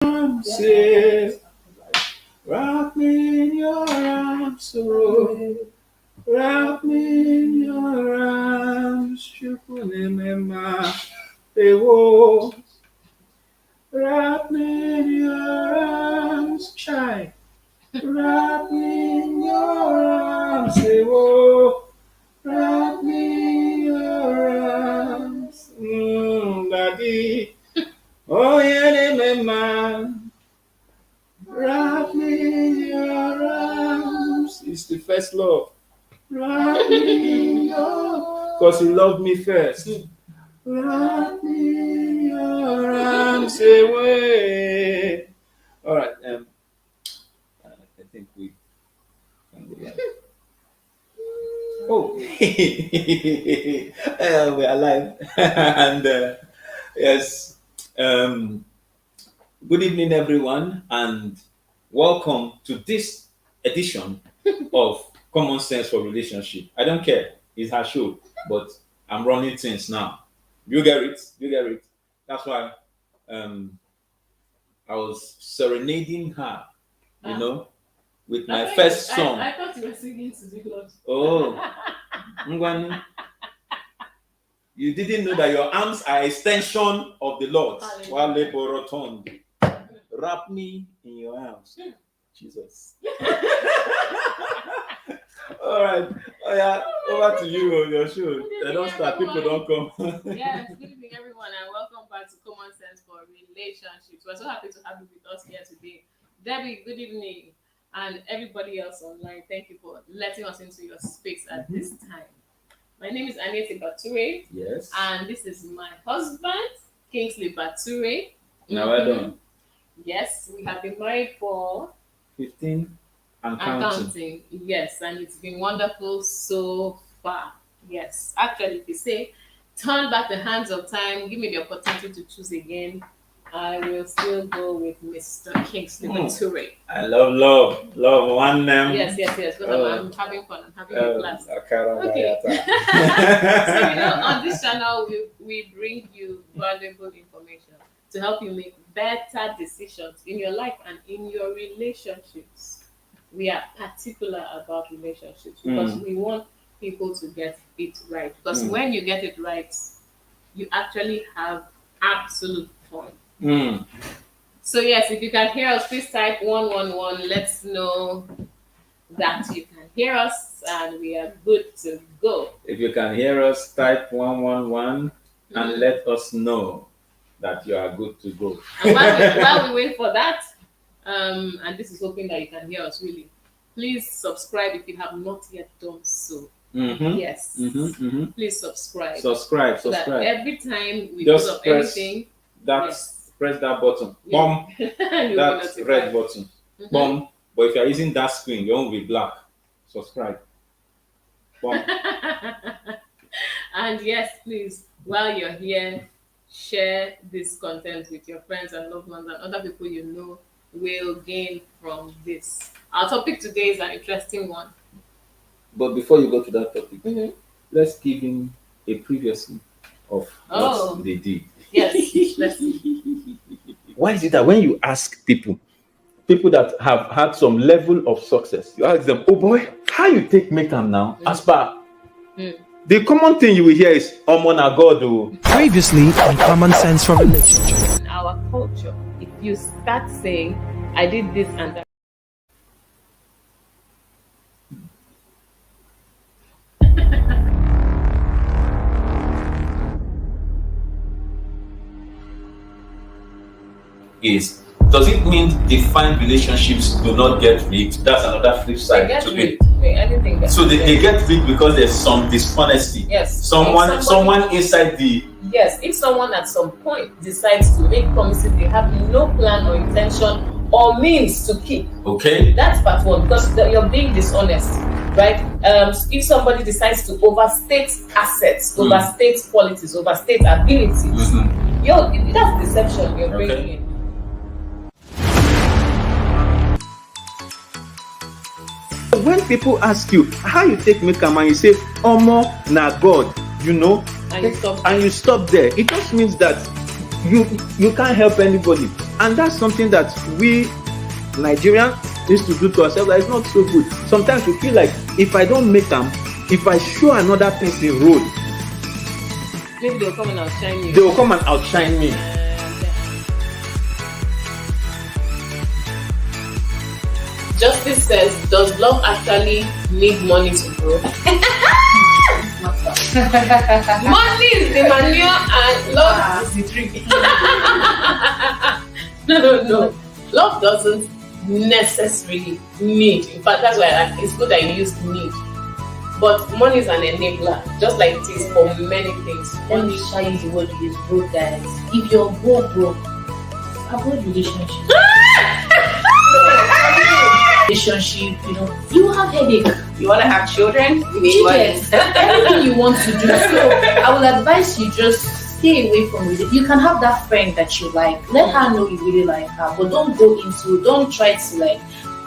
arms, say, wrap me in your arms, so wrap me in your arms, Shukunemema, Ewo, wrap me in your arms, child, wrap me in your arms, Ewo, wrap me in your arms, Daddy, oh yeah, man. Wrap me in your arms. It's the first love. Wrap me in your, because you loved me first. Wrap me in your arms away. All right. I think we can go live. Oh, we're alive. And yes. Good evening, everyone, and welcome to this edition of Common Sense for Relationship. I don't care, it's her show, but I'm running things now. You get it? You get it? That's why I was serenading her, with my first song. I thought you were singing to the Lord. Oh, Ngwanu. You didn't know that your arms are extension of the Lord. Wrap me in your arms. Jesus. All right. Oh, yeah. Over to you on your show. They don't start, people don't come. Yes, good evening, everyone, and welcome back to Common Sense for Relationships. We're so happy to have you with us here today. Debbie, good evening. And everybody else online, thank you for letting us into your space at this time. My name is Anietie Bature. Yes. And this is my husband, Kingsley Bature. Now well done. Yes, we have been married for 15 and counting. Yes, and it's been wonderful so far. Yes. Actually, if you say, turn back the hands of time, give me the opportunity to choose again, I will still go with Mr. Kingsley Bature. I love one name. Yes. Because I'm having fun. I'm having a blast. Okay. So on this channel, we bring you valuable information to help you make better decisions in your life and in your relationships. We are particular about relationships because we want people to get it right. Because when you get it right, you actually have absolute fun. So yes, if you can hear us, please type 111. Let's know that you can hear us and we are good to go. If you can hear us, type 111 and let us know that you are good to go. And while we wait for that, and this is hoping that you can hear us really, please subscribe if you have not yet done so. Yes. Please subscribe. Subscribe. So that every time we put up anything, press that button. Boom. That red button. Boom. But if you're using that screen, you won't be black. Subscribe. Boom. And yes, please, while you're here, share this content with your friends and loved ones and other people you know will gain from this. Our topic today is an interesting one. But before you go to that topic, let's give him a previously of what they did. Yes, let's see. Why is it that when you ask people that have had some level of success, you ask them, oh boy, how you take make them now? As per the common thing you will hear is Omona God. Previously on Common Sense for Relationships. In our culture, if you start saying, I did this and that, does it mean defined relationships do not get rigged? That's another flip side to it. So they get rigged because there's some dishonesty. Yes. Someone inside the. Yes, if someone at some point decides to make promises they have no plan or intention or means to keep. Okay. That's part one, because you're being dishonest, right? If somebody decides to overstate assets, overstate qualities, overstate abilities, that's deception you're bringing in. When people ask you how you take make am and you say Omo na God, and you stop there, it just means that you can't help anybody. And that's something that we Nigerians needs to do to ourselves. That is not so good. Sometimes we feel like if I don't make them, if I show another person road, Maybe they'll come and outshine you. they will come and outshine me. Justice says, does love actually need money to grow? Money is the manure and love is the tree. No. Love doesn't necessarily need. In fact, that's why it's good that you use need. But money is an enabler, just like it is for many things. Let me challenge the word you use, broke guys. If you're broke, avoid relationship. Relationship, you have headache. You want to have children? Yes, everything you want to do. So I will advise you just stay away from it. You can have that friend that you like. Let her know you really like her, but don't try to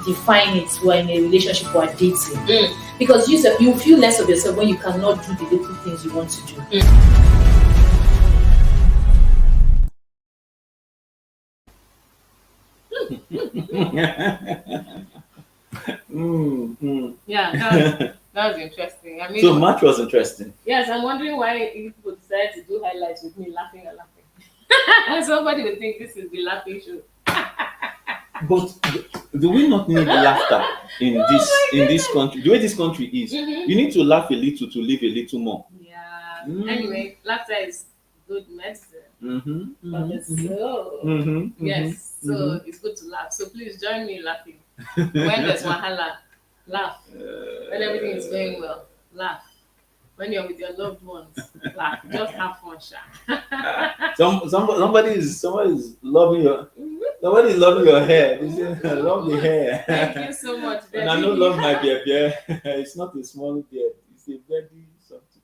define it when in a relationship or dating. Because you feel less of yourself when you cannot do the little things you want to do. Yeah, that was interesting. I mean, So much was interesting. yes, I'm wondering why people decided to do highlights with me laughing and laughing. Somebody would think this is the laughing show. But do we not need laughter in this country? The way this country is, you need to laugh a little to live a little more. Yeah. Anyway, laughter is good medicine. For the soul. Yes. So it's good to laugh. So please join me in laughing. When there's wahala, laugh. When everything is going well, laugh. When you're with your loved ones, laugh. Just have fun, Sha. Somebody is loving your somebody is loving your hair. They say, I love the hair. Thank you so much, And I don't love my beard. It's not a small beard. It's a very something.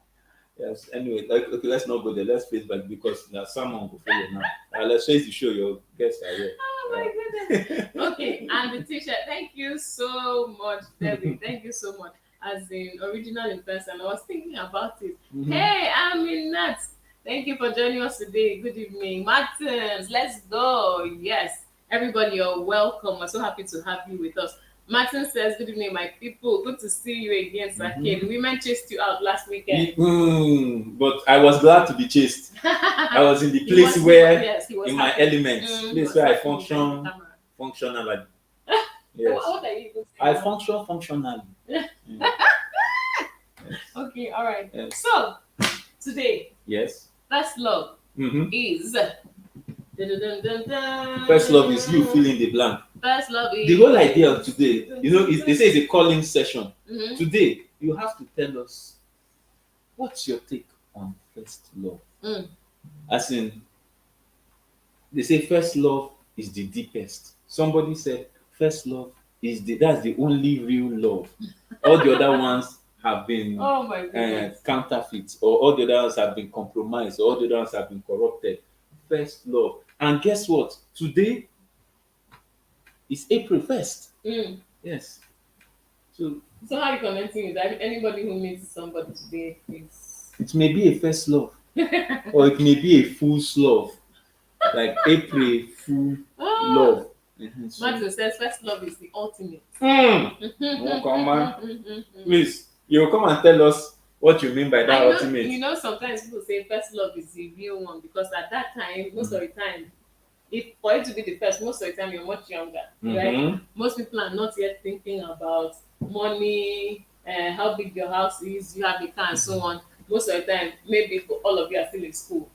Yes. Anyway, okay, let's not go there. Let's face back because there's someone who follow now. Let's face the show. Your guests are here. Oh my goodness. Okay, and the t-shirt. Thank you so much, Debbie. Thank you so much. As in original in person, I was thinking about it. Hey, I'm in nuts. Thank you for joining us today. Good evening, Martins. Let's go. Yes, everybody, you're welcome. We're so happy to have you with us. Martin says, good evening, my people. Good to see you again, Sake. The women chased you out last weekend. But I was glad to be chased. I was in the place in my element, place where I functionally. Yes. What are you even saying? I function functionally. Okay, all right. Yes. So, today, Yes. first love is. First love is you filling the blank. First love is. The whole idea of today, they say it's a calling session. Today, you have to tell us what's your take on first love. As in, they say first love is the deepest. Somebody said first love is that's the only real love. All the other ones have been Oh my goodness. counterfeits, or all the other ones have been compromised, or all the other ones have been corrupted. First love. And guess what? Today is April 1st. Yes. So how are you connecting with that? Anybody who meets somebody today is. it may be a first love, or it may be a fool's love, like April Fool love. So, Matthew says first love is the ultimate. come on. Please, you come and tell us what you mean by that ultimate. Sometimes people say first love is the real one because at that time, most of the time, if for it to be the first, most of the time you're much younger, right? Most people are not yet thinking about money, how big your house is, you have a car, and so on. Most of the time, maybe for all of you are still in school,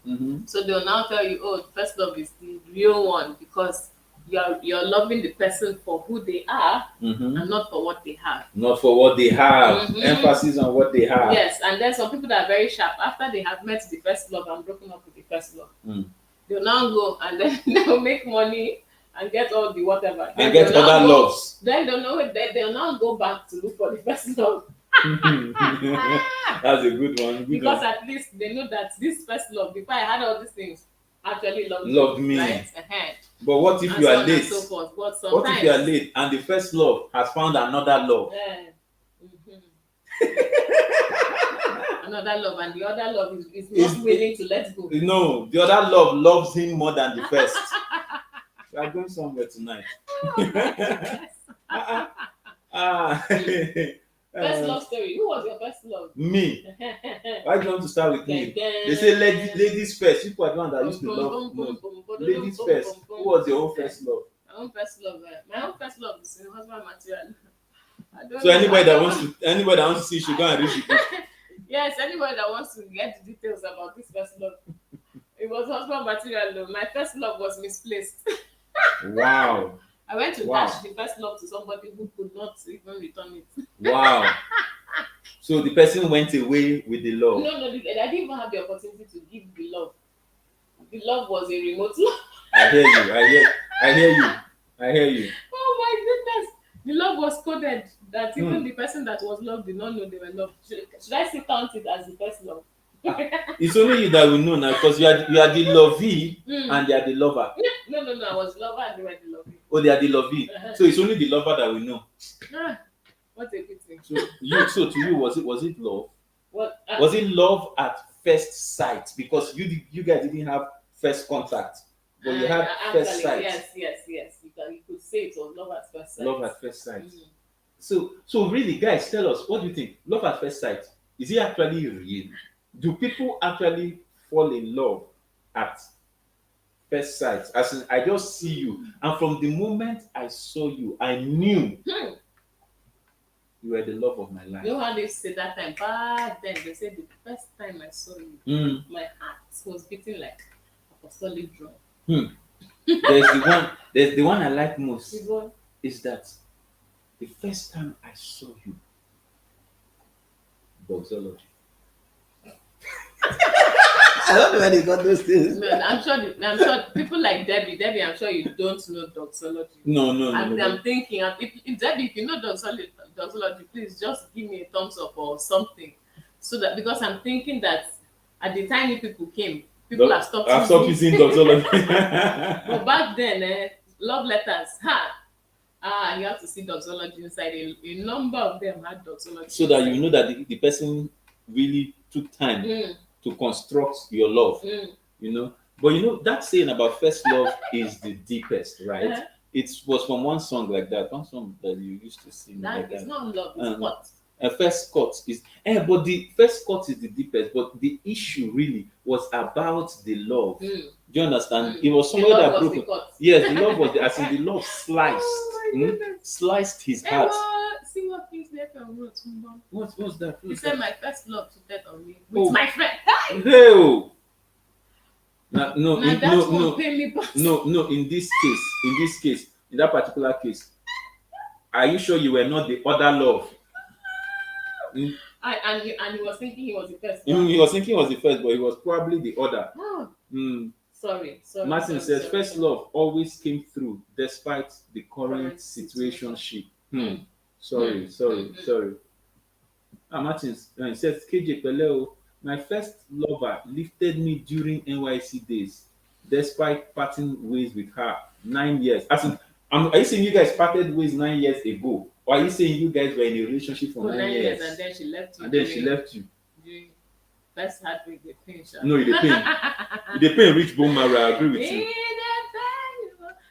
so they'll now tell you, "Oh, first love is the real one," because you're loving the person for who they are and not for what they have. Not for what they have. Emphasis on what they have. Yes, and then some people that are very sharp after they have met the first love and broken up with the first love. They'll now go and then they'll make money and get all the whatever. And get other loves. Then they'll now go back to look for the first love. That's a good one. Because at least they know that this first love, before I had all these things, actually loved me. Right? But what if and you so are on late? And so forth. But sometimes, what if you are late and the first love has found another love? Another love, and the other love is not willing to let go. No, the other love loves him more than the first. We are going somewhere tonight. Oh my goodness. Ah. First love story. Who was your first love? Me. Why do you want to start with me? Gang, They say ladies first. People are the one that used to Boom, love boom, boom, most. boom, boom, Ladies boom, first. boom, boom, Who was your boom. own first love? My own first love. My own first love is husband material. I don't So know. anybody that wants to see should go and read the book. Yes, anybody that wants to get the details about this first love. It was husband material though. My first love was misplaced. Wow. I went to Wow. dash the first love to somebody who could not even return it. Wow. So the person went away with the love. No, I didn't even have the opportunity to give the love. The love was a remote love. I hear you. I hear you. Oh my goodness. The love was coded that even the person that was loved did not know they were loved. Should I still count it as the first love? It's only you that will know now because you are the lovey and they are the lover. No. I was lover and they were the lovey. Oh, they are the lovey. So it's only the lover that will know. Ah, what a pity. So to you, was it love? What? Was it love at first sight? Because you guys didn't have first contact, but you had first sight. Yes. You could say it was love at first sight. Love at first sight. So really, guys, tell us, what do you think? Love at first sight, is it actually real? Do people actually fall in love at first sight? As in, I just see you, and from the moment I saw you, I knew you were the love of my life. You know how they say that time? Back then, they said the first time I saw you, my heart was beating like apostolic drum. There's the one I like most. Which one? Is that the first time I saw you, doxology. I don't know where they got those things. Man, I'm sure people like Debbie, I'm sure you don't know doxology. No. I'm thinking, if Debbie, if you know doxology, please just give me a thumbs up or something. So that, because I'm thinking that at the time you people came, people have stopped using doxology. But back then, love letters, you have to see doxology inside. A number of them had doxology. So that you know that the person really took time to construct your love. You know, but you know that saying about first love is the deepest, right? It was from one song like that. One song that you used to sing. That is not love, it's what? First cut is, but the first cut is the deepest. But the issue really was about the love. Do you understand? It was somebody that broke. Yes, the love was as in the love sliced, sliced his heart. See what things left on road. What's that? He said my first love to death on me with my friend. No. No. In this case, in that particular case, are you sure you were not the other love? And he was thinking he was the first. He was thinking he was the first, but he was probably the other. Sorry. Martin says first love always came through despite the current situationship. Sorry. Martin says KJ Peleo, my first lover lifted me during NYC days, despite parting ways with her 9 years. Are you saying you guys parted ways 9 years ago? Or are you saying you guys were in a relationship for 9 years? And then she left you. During first heartbreak, the pain. No, the pain reach bone marrow. I agree with you.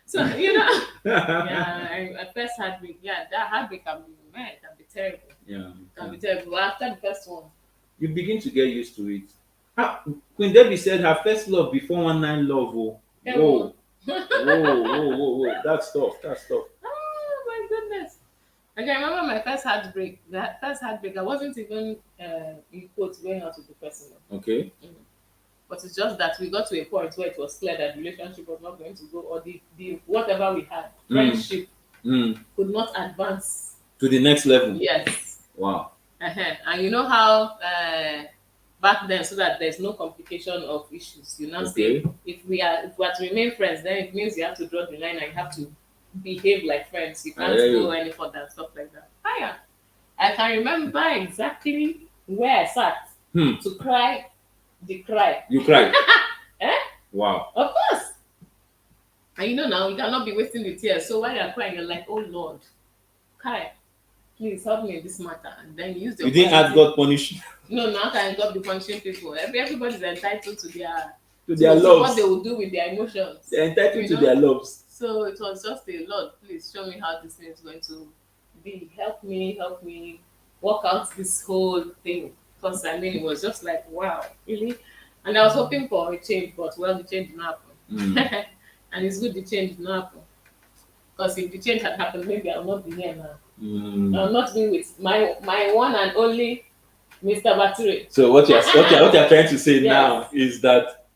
So yeah, first heartbreak. Yeah, that heartbreak can be terrible. Yeah, can be terrible. But after the first one, you begin to get used to it. Queen Debbie said her first love before 19 love. Whoa. That's tough. Oh my goodness. I can remember my first heartbreak. That first heartbreak, I wasn't even in quotes going out with the person. Okay. But it's just that we got to a point where it was clear that the relationship was not going to go, or the whatever we had, friendship, could not advance to the next level. Yes. Wow. And you know how back then, so that there's no complication of issues, you now say if we are to remain friends, then it means you have to draw the line and you have to behave like friends. You can't go any further and stuff like that. I can remember exactly where I sat to cry the cry. You cried? Wow. Of course. And you know now you cannot be wasting the tears. So while you're crying, you're like, oh Lord, Kai, please help me in this matter. And then you use the. You didn't ask God punish. No, now can God be punishing people? Everybody's entitled to their loves. What they will do with their emotions. They're entitled to their loves. So it was just a Lord, please show me how this thing is going to be. Help me work out this whole thing. Because I mean, it was just like, wow, really? And I was hoping for a change, but well, the change didn't happen. And it's good the change didn't happen. Because if the change had happened, maybe I'll not be here now. I'll not be with my one and only Mr. Bature. So what you're trying to say Yes. now is that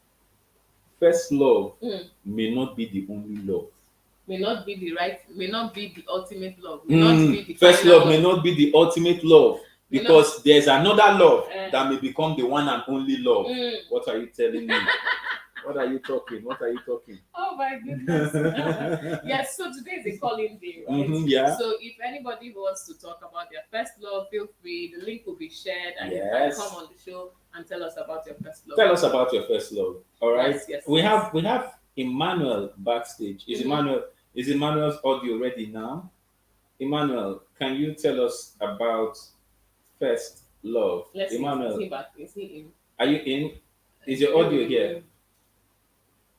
first love Mm. may not be the only love. May not be the ultimate love, may not be the First final love may not be the ultimate love May because there's another love Eh. that may become the one and only love. Mm. What are you telling me? What are you talking? What are you talking? Oh my goodness. Yes, so today is a calling day, right? Yeah. So if anybody wants to talk about their first love, feel free. The link will be shared and you Yes. can come on the show and tell us about your first love. Tell us about your first love. All right. Yes. We have Emmanuel backstage. Is Emmanuel's audio ready now? Emmanuel, can you tell us about first love? Let's see. Emmanuel, Is he back? Is he in? are you in? Is your audio here?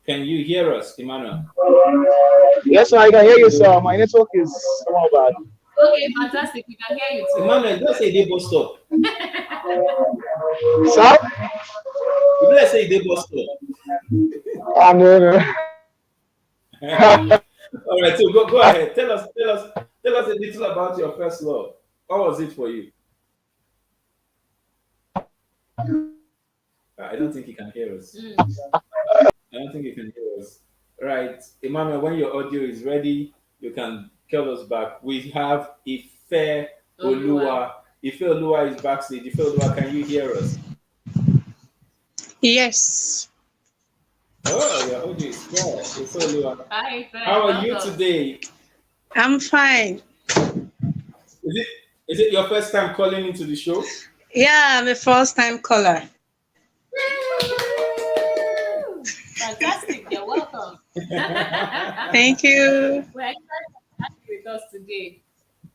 Can you hear us, Emmanuel? Yes, I can hear you, sir. My network is somehow bad. Okay, fantastic. We can hear you too. Emmanuel, don't say they bus stop. Sir? You better say they bus stop. No, no. All right, so go ahead. Tell us a little about your first love. How was it for you? I don't think he can hear us. I don't think he can hear us. Right, Emmanuel, when your audio is ready, you can call us back. We have Ife Olua. Ife Olua is backstage. Ife Olua, can you hear us? Yes. Oh, your audio is clear. Ife Olua. Hi, Ife. How are you Welcome. today? I'm fine. Is it your first time calling into the show? Yeah, I'm a first time caller. Fantastic. You're welcome. Thank you. We're excited to have you with us today.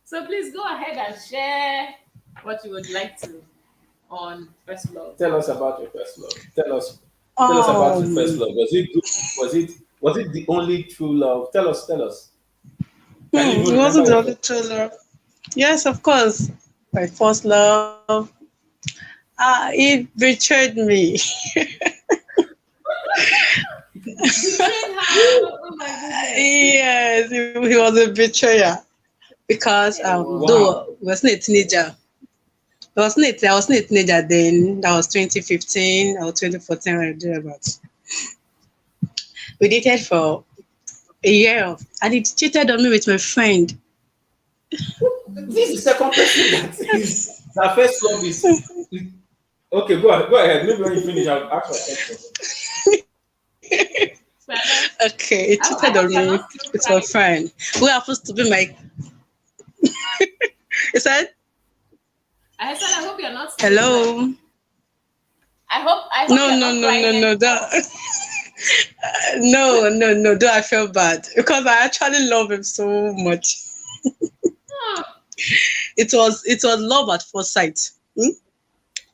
So please go ahead and share what you would like to on first love. Tell us about your first love. Tell us about your first love. Was it good? Was it the only true love? Tell us. Can you even It wasn't remember the true love. Yes, of course. My first love. It betrayed me. Oh my goodness. Yes, he was a betrayer. Because though I wasn't a teenager. I wasn't a teenager then. That was 2015 or 2014 when I did about. We dated for a year and he cheated on me with my friend. This is the second person that is that first love is. Okay, go ahead. Maybe when you finish, I'll ask my question. Okay, he cheated on me with my friend. Who happens to be my. He said, I hope you're not. hello. I hope No. No. Though I felt bad because I actually love him so much. It was love at first sight.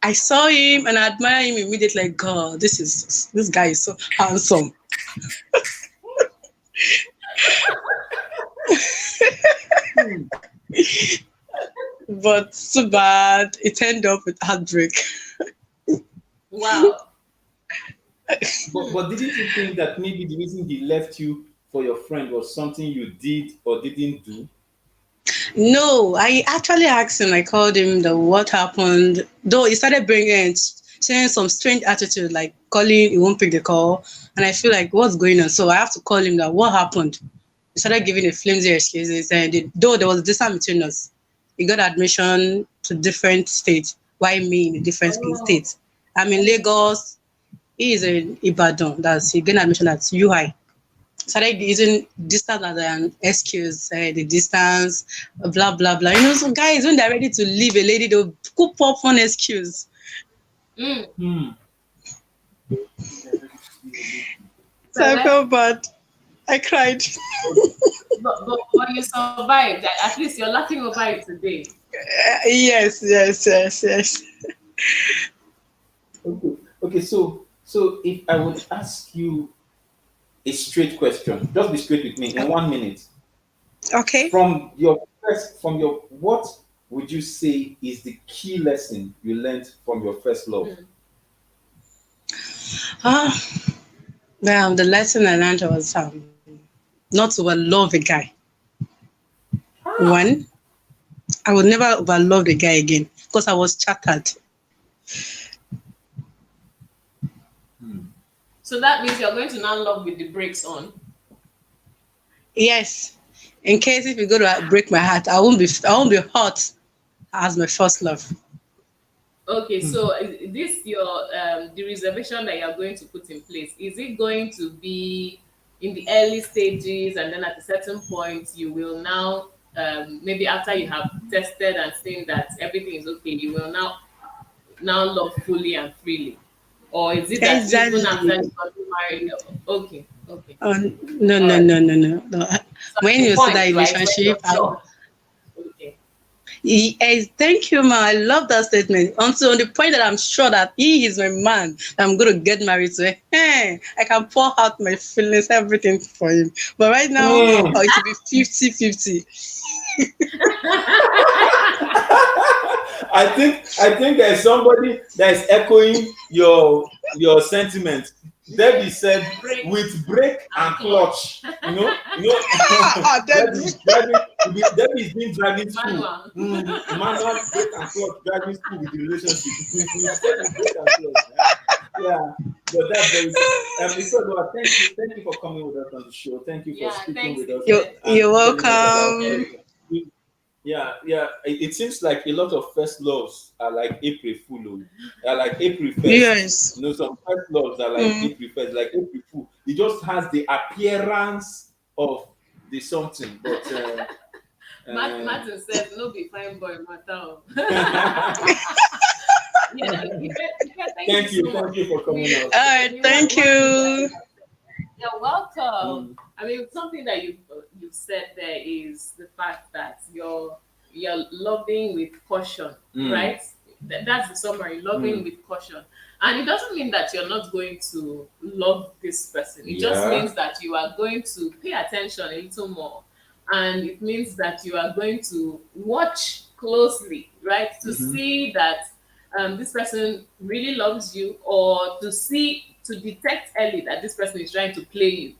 I saw him and I admire him immediately. Like, God, this guy is so handsome. But too bad it ended up with heartbreak. Wow. But didn't you think that maybe the reason he left you for your friend was something you did or didn't do? No, I actually asked him. I called him. What happened? Though he started showing some strange attitude, like calling, he won't pick the call, and I feel like what's going on. So I have to call him. That what happened? He started giving a flimsy excuses, and though there was a distance between us, he got admission to different states. Why me in a different state? I'm in Lagos. He is in Ibadan. He gained admission at UI. Started using distance as an excuse, the distance, blah, blah, blah. You know, some guys, when they're ready to leave a lady, they'll coop up one excuse. So I felt bad. I cried. But you survived. At least you're laughing over it today. Yes. Okay. So if I would ask you a straight question. Just be straight with me in 1 minute. Okay. From your what would you say is the key lesson you learned from your first love? Ah, the lesson I learned was not to overlove a guy. One, I would never overlove the guy again because I was chattered. So that means you're going to now love with the brakes on. Yes. In case if you go to break my heart, I won't be hot as my first love. Okay, so is this your the reservation that you're going to put in place? Is it going to be in the early stages, and then at a certain point you will now maybe after you have tested and seen that everything is okay, you will now love fully and freely, or is it that even after Exactly. you got married? Okay, okay, No, all no, right. no, no, no, no. So at When the you see that point, right, when relationship, you're sure. Okay. yes, thank you, ma. I love that statement. Until on the point that I'm sure that he is my man, I'm going to get married to him. Hey, I can pour out my feelings, everything for him. But right now, Mm. it will be 50-50. I think there's somebody that is echoing your sentiment. Debbie said Break with brake and and clutch. clutch. Debbie Debbie. is driving. Debbie is being driving school. Manual. Manual brake and clutch driving school with the relationship. You said with brake and clutch. Yeah, but that's very good. Isodoa, thank you for coming with us on the show. Thank you for Yeah, speaking thanks with us You're, again. and you're telling us about welcome. yeah, yeah. It seems like a lot of first loves are like April Fool. Oh. They are like April 1st. Yes. Some first loves are like Mm. April 1st, like April Fool. It just has the appearance of the something, but Martin said, "No be fine boy matter." Oh." Yeah, thank you so thank much. you for coming We, out. All right. Thank one thing that you. you're welcome. Mm, I mean, something that you said there is the fact that you're loving with caution, mm, right? That's the summary. Loving mm. with caution, and it doesn't mean that you're not going to love this person. It just Yeah. means that you are going to pay attention a little more, and it means that you are going to watch closely, right, to Mm-hmm. see that this person really loves you, or to detect early that this person is trying to play you.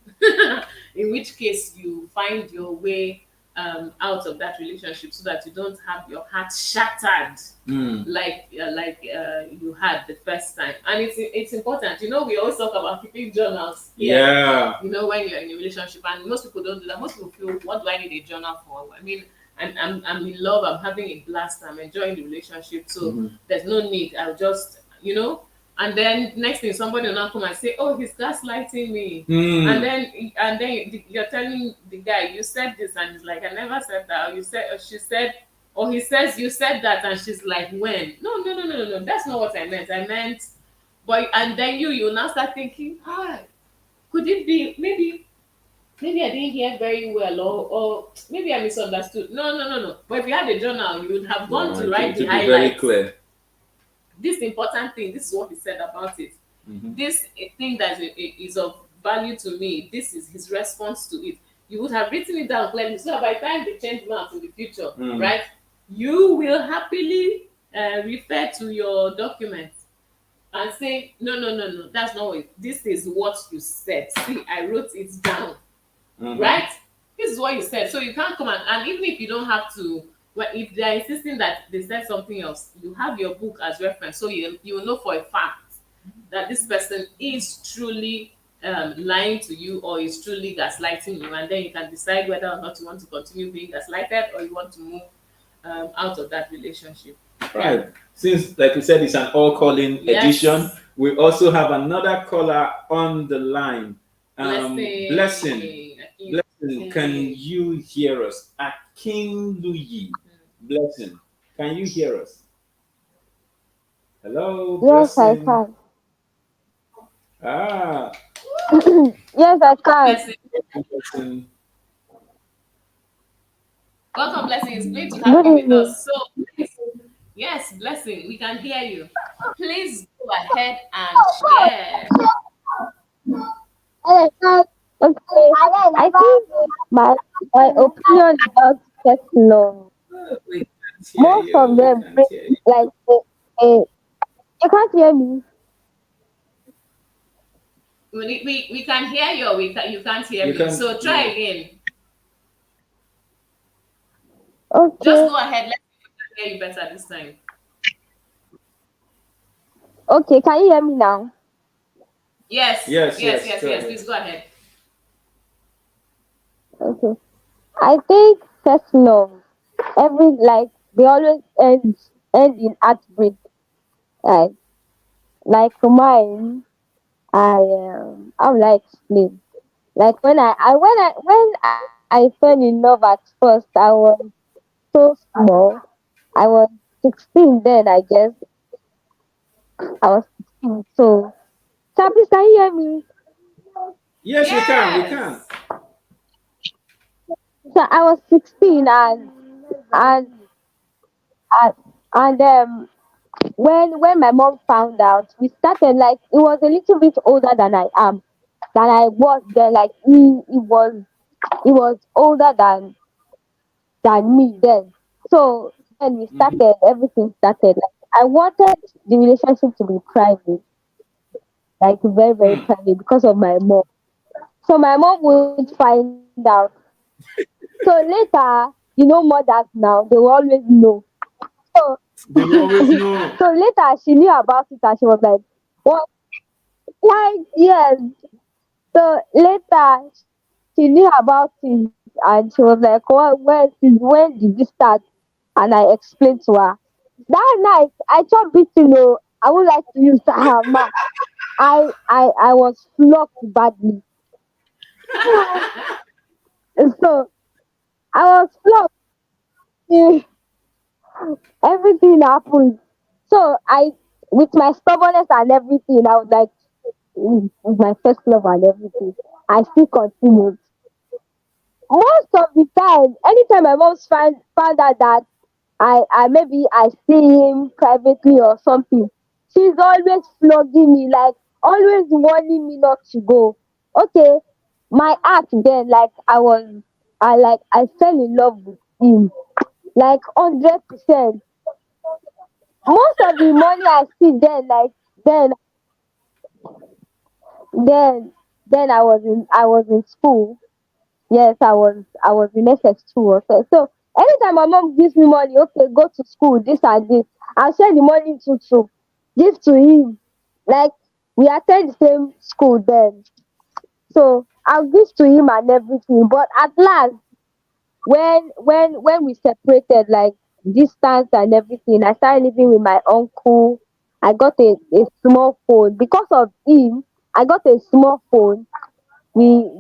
In which case, you find your way out of that relationship so that you don't have your heart shattered Mm. like you had the first time. And it's important. We always talk about keeping journals here. Yeah. When you're in a relationship, and most people don't do that. Most people feel, what do I need a journal for? I mean, I'm in love, I'm having a blast, I'm enjoying the relationship, so Mm-hmm. there's no need. I'll just, and then next thing, somebody will now come and say, oh, he's gaslighting me. And Mm. then you're telling the guy, you said this, and he's like, I never said that. Or you said, or she said, or he says, you said that, and she's like, when? No, no, no, no, no, no. That's not what I meant. I meant, but and then you now start thinking, hi, could it be maybe I didn't hear very well, or maybe I misunderstood. No, no, no, no. But if you had a journal, you would have gone Yeah, to it, write it the will be very highlights. clear. This important thing, this is what he said about it. Mm-hmm. This thing that is of value to me, this is his response to it. You would have written it down clearly, so that by the time they change plans in the future, Mm. right, you will happily refer to your document and say, no, no, no, no, that's not it. This is what you said. See, I wrote it down, Mm-hmm. right? This is what you said. So you can't come and even if you don't have to, well, if they are insisting that they said something else, you have your book as reference, so you will know for a fact that this person is truly lying to you, or is truly gaslighting you, and then you can decide whether or not you want to continue being gaslighted, or you want to move out of that relationship. Yeah. Right. Since, like you said, it's an all calling edition, Yes. we also have another caller on the line. Blessing. Blessing. Blessing, can you hear us? Akin Louis. Blessing, can you hear us? Hello, Yes, I Blessing. can. Ah, Yes, I can. Blessing. Blessing. Welcome, Blessing. It's great to have Good you with evening. us. So, yes, Blessing, we can hear you. Please go ahead and share. Okay, I think my my opinion about first love. We can't hear Most of you. We them can't bring hear you. like you can't hear me. We can hear you, or you can't hear You me. can. So try You, again. Just Okay, go ahead. Let's see if we can hear you better this time. okay, can you hear me now? Yes, yes. yes, Yes. yes, Go yes. ahead. Please go ahead. Okay, I think first love. Every like they always end in heartbreak. Like like mine, how will I explain? Like when I fell in love at first, I was so small. I was 16 then, I guess. I was 16. So, Chappie, can you hear me? Yes, we can. We can. Yes. So I was 16 and and, and when my mom found out, we started like he was a little bit older than I was then. Like he was older than me then. So then we Mm-hmm. started, everything started. Like I wanted the relationship to be private, like very, very Hmm. private because of my mom. So my mom would find out. So later, mothers now, they will always know. So They will always know. so later she knew about it and she was like, what? Like, yes. So later she knew about it and she was like, what, when did this start? And I explained to her. That night I thought beating, I would like to use that man. I was flogged badly. So I was flogged. Eh, Everything happened. So with my stubbornness and everything, I was like, with my first love and everything, I still continued. Most of the time, anytime my mom found out that I maybe I see him privately or something, she's always flogging me, like always warning me not to go. Okay, my heart then, like I fell in love with him, like 100%. Most of the money I see then, like then then then I was in school. Yes, I was in SS2 or so. So anytime my mom gives me money, okay, go to school, this and this, I'll share the money to give to him. Like we attend the same school then. So I'll give to him and everything. But at last, when we separated, like distance and everything, I started living with my uncle. I got a small phone. Because of him, I got a small phone. We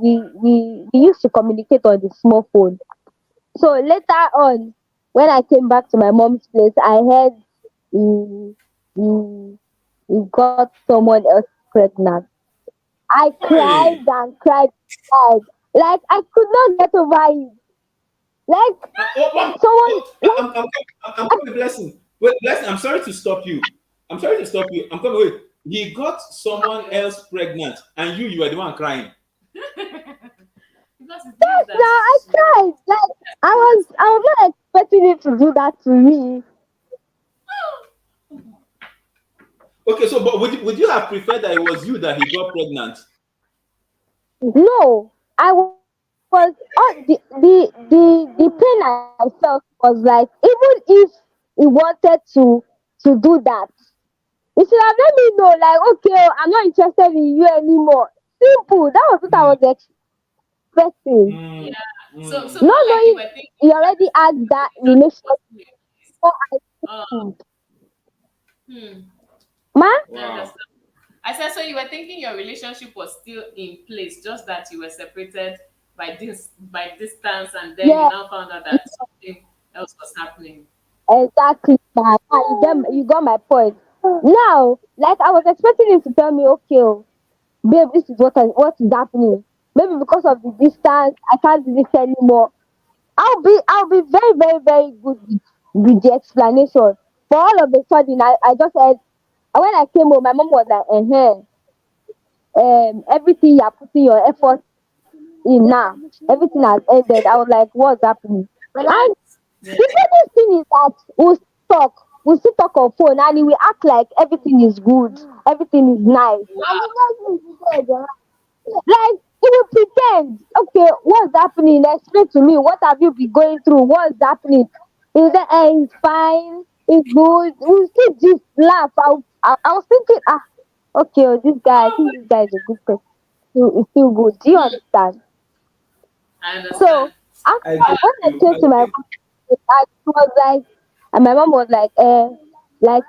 used to communicate on the small phone. So later on, when I came back to my mom's place, I heard he he, he got someone else pregnant. I cried Hey. and cried. Like I could not get over it. Like someone I'm coming, blessing. Wait, blessing. I'm sorry to stop you. I'm sorry to stop you. I'm coming. Wait. He got someone else pregnant, and you were the one crying. Because it means now that I cried. Like I was not expecting him to do that to me. Okay, so but would you have preferred that it was you that he got pregnant? No, I was the pain I felt was like, even if he wanted to do that, he should have let me know, like, okay, I'm not interested in you anymore. Simple. That was what I Mm, was expecting. mm, yeah. So mm. Not more like you knowing were thinking he that already had the that relationship was relationship still in place. before I Uh, could. hmm. Ma? I Wow. understand. I said so you were thinking your relationship was still in place, just that you were separated by distance, and then you Yeah, now found out that something else was happening. exactly. Ma. You got my point. Now, like I was expecting him to tell me, okay, babe, this is what is happening. Maybe because of the distance, I can't do this anymore. I'll be very, very, very good with the explanation. But all of a sudden, I just said, when I came home, my mom was like, everything you're putting your effort in now. Everything has ended. I was like, what's happening? And Yeah. the funniest thing is that we'll still talk on phone and he will act like everything is good, everything is nice. And the Wow. next thing he said, like he will pretend, okay, what's happening? Explain to me, what have you been going through? What's happening? Is that it's fine, it's good. We still just laugh. I was thinking, okay, oh, this guy, I Oh think my. this guy is a good person. It's still good. Do you Hmm. understand? I So understand. I after get when I you. came I to my get mom, I was like, and my mom was like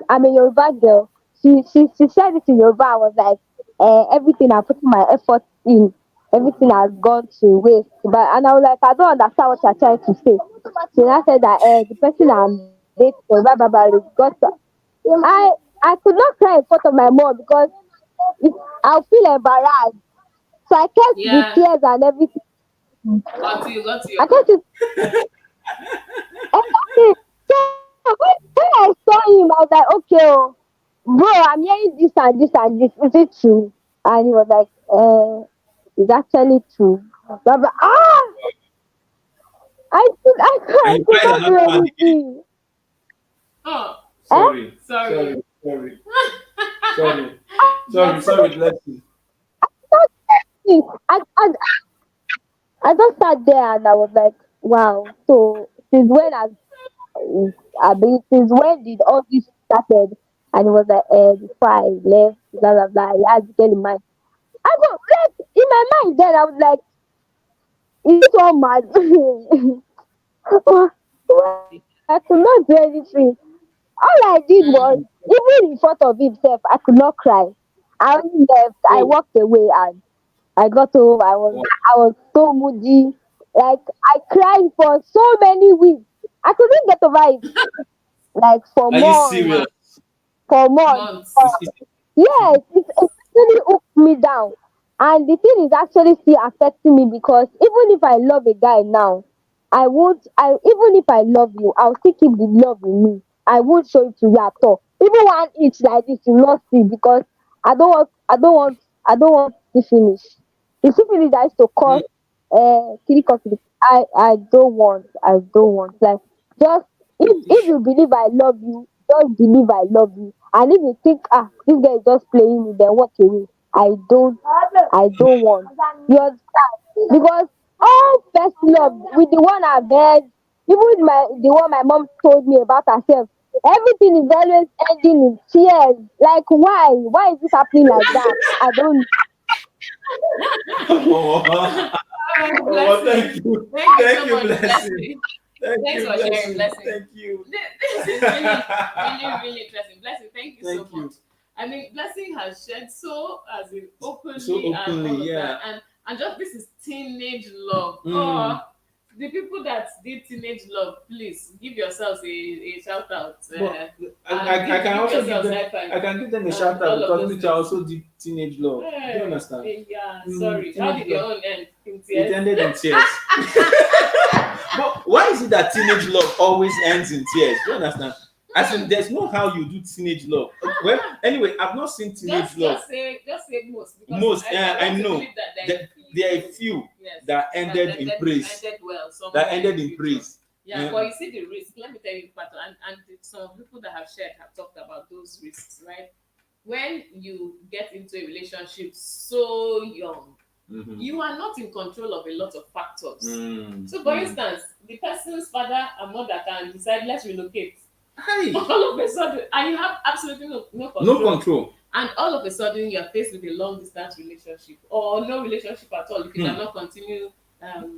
I'm a Yoruba girl. She said it in Yoruba. I was like, everything I put my effort in, everything has gone to waste. But and I was like, I don't understand what you're trying to say. She now said that the person I'm dating, blah blah blah, got. I could not cry in front of my mom because it, I'll feel embarrassed. So I kept the Yeah. tears and everything. Until you got to your I mom. kept it exactly. So when I saw him, I was like, okay, oh, bro, I'm hearing this and this and this. Is it true? And he was like, it's actually true. But and I you could cried not do another one again. anything. Oh, Eh? Sorry, sorry. sorry, sorry, sorry, sorry, sorry, blessing. I just sat there and I was like, wow. So since when I been since when did all this started? And it was like, before I left, blah blah blah. He had to tell him mine. I go like in my mind then I was like, is this all mad? I could not do anything. All I did Mm. was even in front of himself, I could not cry. I only left. I Oh, walked away and I got home. wow. I was so moody. Like I cried for so many weeks. I couldn't get over it. Like for Are you months, serious? Wow. for months. Months. It's, Yes, it really hooked me down. And the thing is actually still affecting me because even if I love a guy now, I even if I love you, I'll still keep the love in me. I won't show it to you at all. Even 1 inch like this, you not see because I don't want to finish. The finish that is to mm, cause kiri kiri. I don't want. Like just if you believe I love you, just believe I love you. And if you think this guy is just playing me, then walk away. I don't want. You understand? Because all first love with the one I've heard, even with the one my mom told me about herself, everything is always ending in tears. Like why? Why is this happening like that? I don't oh, Oh, oh, thank blessing. you, Thank you thank so you, much, blessing, blessing. thank Thanks you, for sharing, blessing, blessing. thank you, This is really, really, really interesting. Blessing, thank you so thank much. you. I mean, Blessing has shared so as in So openly and openly, all of yeah. that, and just this is teenage love. Mm. Oh, the people that did teenage love, please give yourselves a shout out But and I can give also give yourselves them, high five I can give them a and shout out all of because those me too, I things. also did teenage love. Do you understand? Yeah, sorry. How Teenage did your love. own end? In It tears? ended in tears. But why is it that teenage love always ends in tears? Do you understand? As in, there's no how you do teenage love. Well, anyway, I've not seen teenage love. Just say most because Most, I I want to know believe that there are that there are a few yes that that ended in praise. ended well That somewhere in ended the in future. praise. Yeah, Yeah. but you see the risk. Let me tell you, Pato, and some people that have shared have talked about those risks, right? When you get into a relationship so young, Mhm. you are not in control of a lot of factors. Mm, So, for mm. instance, the person's father and mother can decide, let's relocate. Hey, All of a sudden, and you have absolutely no no control. control. And all of a sudden, you're faced with a long distance relationship or no relationship at all if you Hmm. cannot continue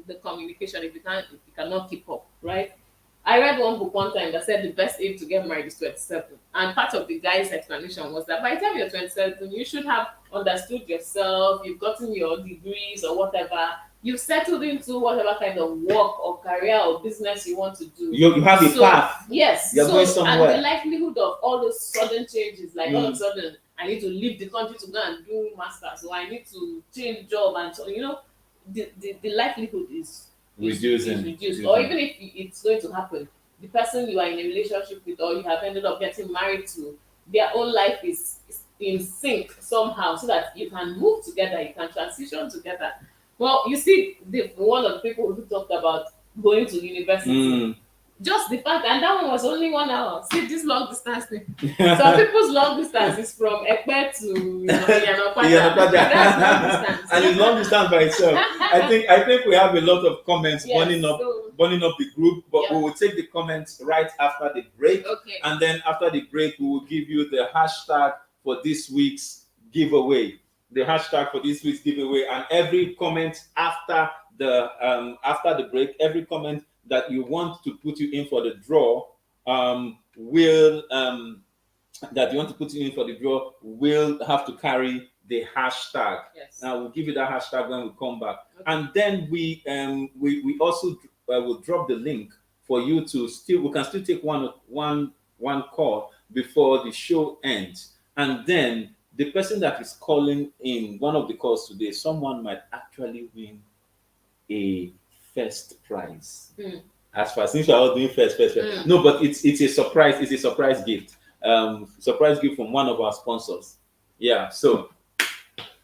the communication, if you cannot keep up, right? I read one book one time that said the best age to get married is 27. And part of the guy's explanation was that by the time you're 27, you should have understood yourself, you've gotten your degrees or whatever, you've settled into whatever kind of work or career or business you want to do. You have a So, path. yes, You're going so and the somewhere. likelihood of all those sudden changes, like all of a Mm. sudden I need to leave the country to go and do masters, or I need to change job, and so the likelihood is reduced. Or even if it's going to happen, the person you are in a relationship with or you have ended up getting married to, their own life is in sync somehow, so that you can move together, you can transition together. Well, you see, one of the people who talked about going to university. Just the fact, and that one was only 1 hour. See this long distance thing. Some people's long distance is from Ekpe to Yanopada. That's long distance. And it's long distance by itself. I think we have a lot of comments Yes, burning up the group, but Yeah. we will take the comments right after the break. Okay. And then after the break, we will give you the hashtag for this week's giveaway. The hashtag for this week's giveaway, and every comment after the break, every comment that you want to put you in for the draw, will have to carry the hashtag. Yes. Now we'll give you that hashtag when we come back, and then we also will drop the link for you to we can still take one call before the show ends, and then the person that is calling in one of the calls today, someone might actually win a first prize. As far since we are all doing first. No, but it's a surprise. It's a surprise gift. Surprise gift from one of our sponsors. Yeah. So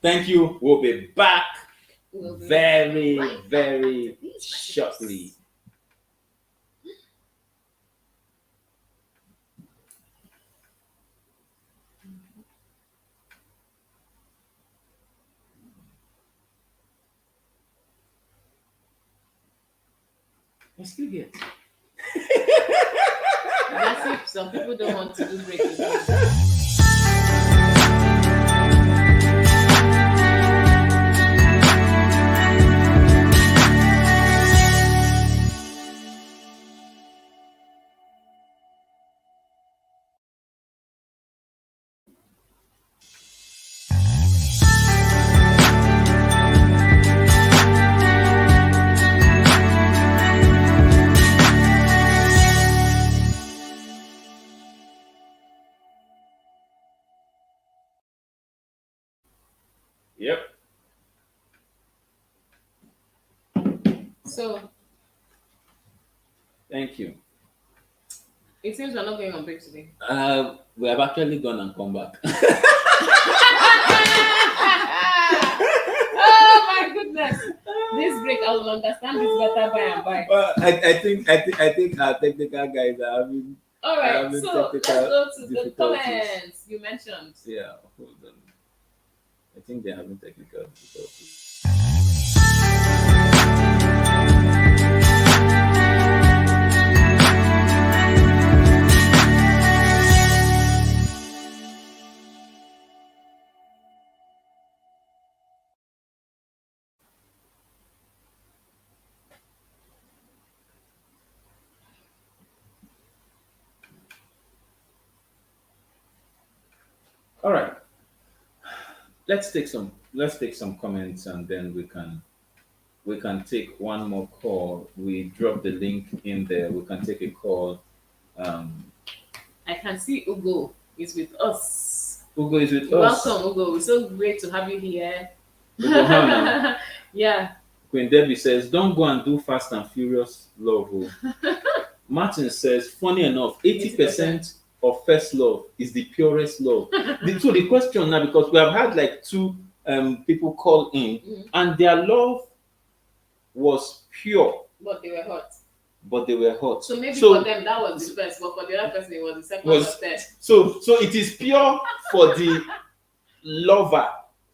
thank you. We'll be back very shortly. I'm still here. That's if some people don't want to do breaking news. Yep. So Thank you. it seems we're not going on break today. We have actually gone and come back. Oh my goodness! This break, I will understand this better by and by. Well, I think our technical guys are having. All right, having so let's technical go to the difficulties. comments you mentioned. Yeah, hold on. I think they're having technical difficulties. All right. Let's take some comments, and then we can take one more call. We drop the link in there. We can take a call. I can see Ugo is with us. Ugo is with us. Welcome, Ugo. It's so great to have you here. Ugo, Hannah. Yeah. Queen Debbie says, "Don't go and do Fast and Furious love." Oh." Martin says, "Funny enough, 80% of first love is the purest love." So the question now, because we have had like two people call in, and their love was pure, But they were hot. hot. So maybe for them that was the first, but for the other person it was the second or third. So it is pure for the lover,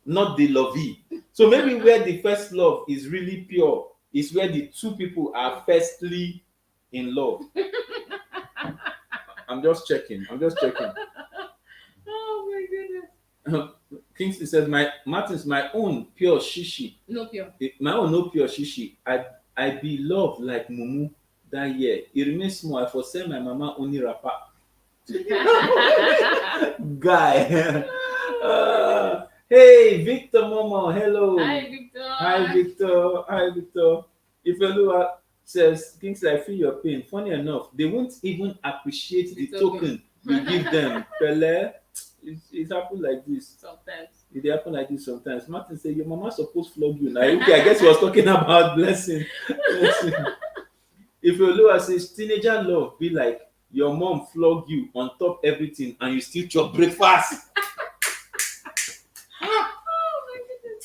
not the lovey. So maybe where the first love is really pure is where the two people are firstly in love. I'm just checking. Oh my goodness. Kingsley says, my own pure shishi. No pure. My own no pure shishi. I be loved like Mumu that year. It remains small. I for send my mama only rapper. Guy. Hey, Victor Momo. Hello. Hi, Victor. Hi, Victor. If Olua says, Kingsley, I feel your pain. Funny enough, they won't even appreciate the token you give them. Pele, it happens like this. Sometimes. It happen like this sometimes. Martin said, your mama supposed flog you. Now, okay, I guess he was talking about blessing. If Olua says, teenager love be like your mom flog you on top everything and you still chop breakfast.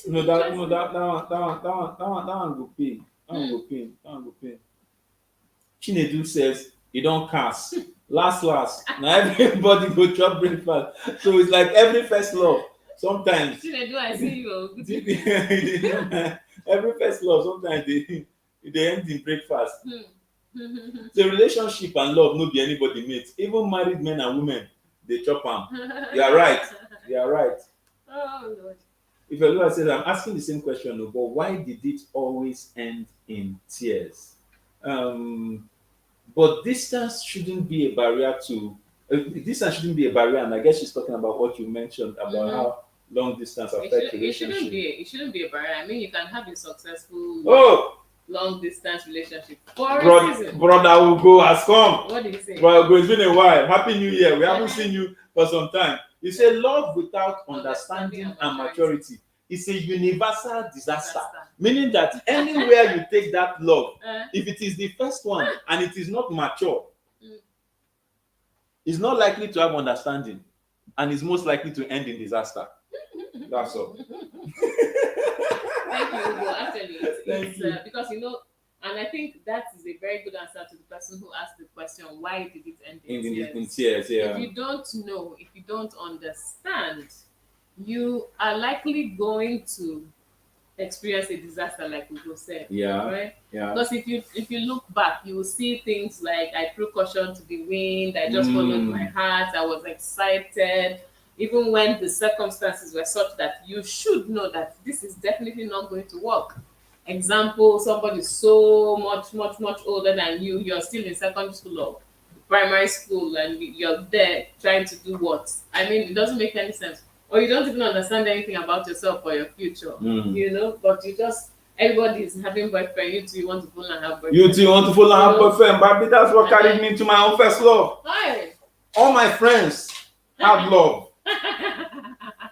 No, that no that one go pay. That one go pay. That one go pay. Chinedu says he don't cast. Last. Now everybody go chop breakfast. So it's like every first love. Sometimes Chinedu, I see you. Oh, good evening. every first love sometimes they end in breakfast. Hmm. So relationship and love no be anybody mate. Even married men and women they chop am. You are right. You are right. Oh Lord. If your lawyer says I'm asking the same question, but why did it always end in tears? But distance shouldn't be a barrier to distance shouldn't be a barrier, and I guess she's talking about what you mentioned about how long distance affects It shouldn't relationship. be. It shouldn't be a barrier. I mean, you can have a successful Oh, long distance relationship for a season. brother Ugo has come. What did you say? Brother Ugo, it's been a while. Happy New Year. We haven't seen you for some time. You say love without understanding and maturity is a universal disaster. Meaning that anywhere you take that love, if it is the first one and it is not mature, it's not likely to have understanding and is most likely to end in disaster. That's all. Thank you, Ugo. Actually, Thank it's you. because and I think that is a very good answer to the person who asked the question, why did it end in tears? In tears, yeah. If you don't know, if you don't understand, you are likely going to experience a disaster, like Ugo said. Yeah. Right? Yeah. Because if you look back, you will see things like I threw caution to the wind, I just followed my heart, I was excited, even when the circumstances were such that you should know that this is definitely not going to work. Example, somebody so much older than you, you're still in secondary school or primary school, and you're there trying to do what? I mean, it doesn't make any sense. Or you don't even understand anything about yourself or your future, but everybody is having boyfriend, you too, you want to follow and have boyfriend. You too want to follow and have boyfriend, baby. That's what carried me to my own first love. Hi. All my friends have love.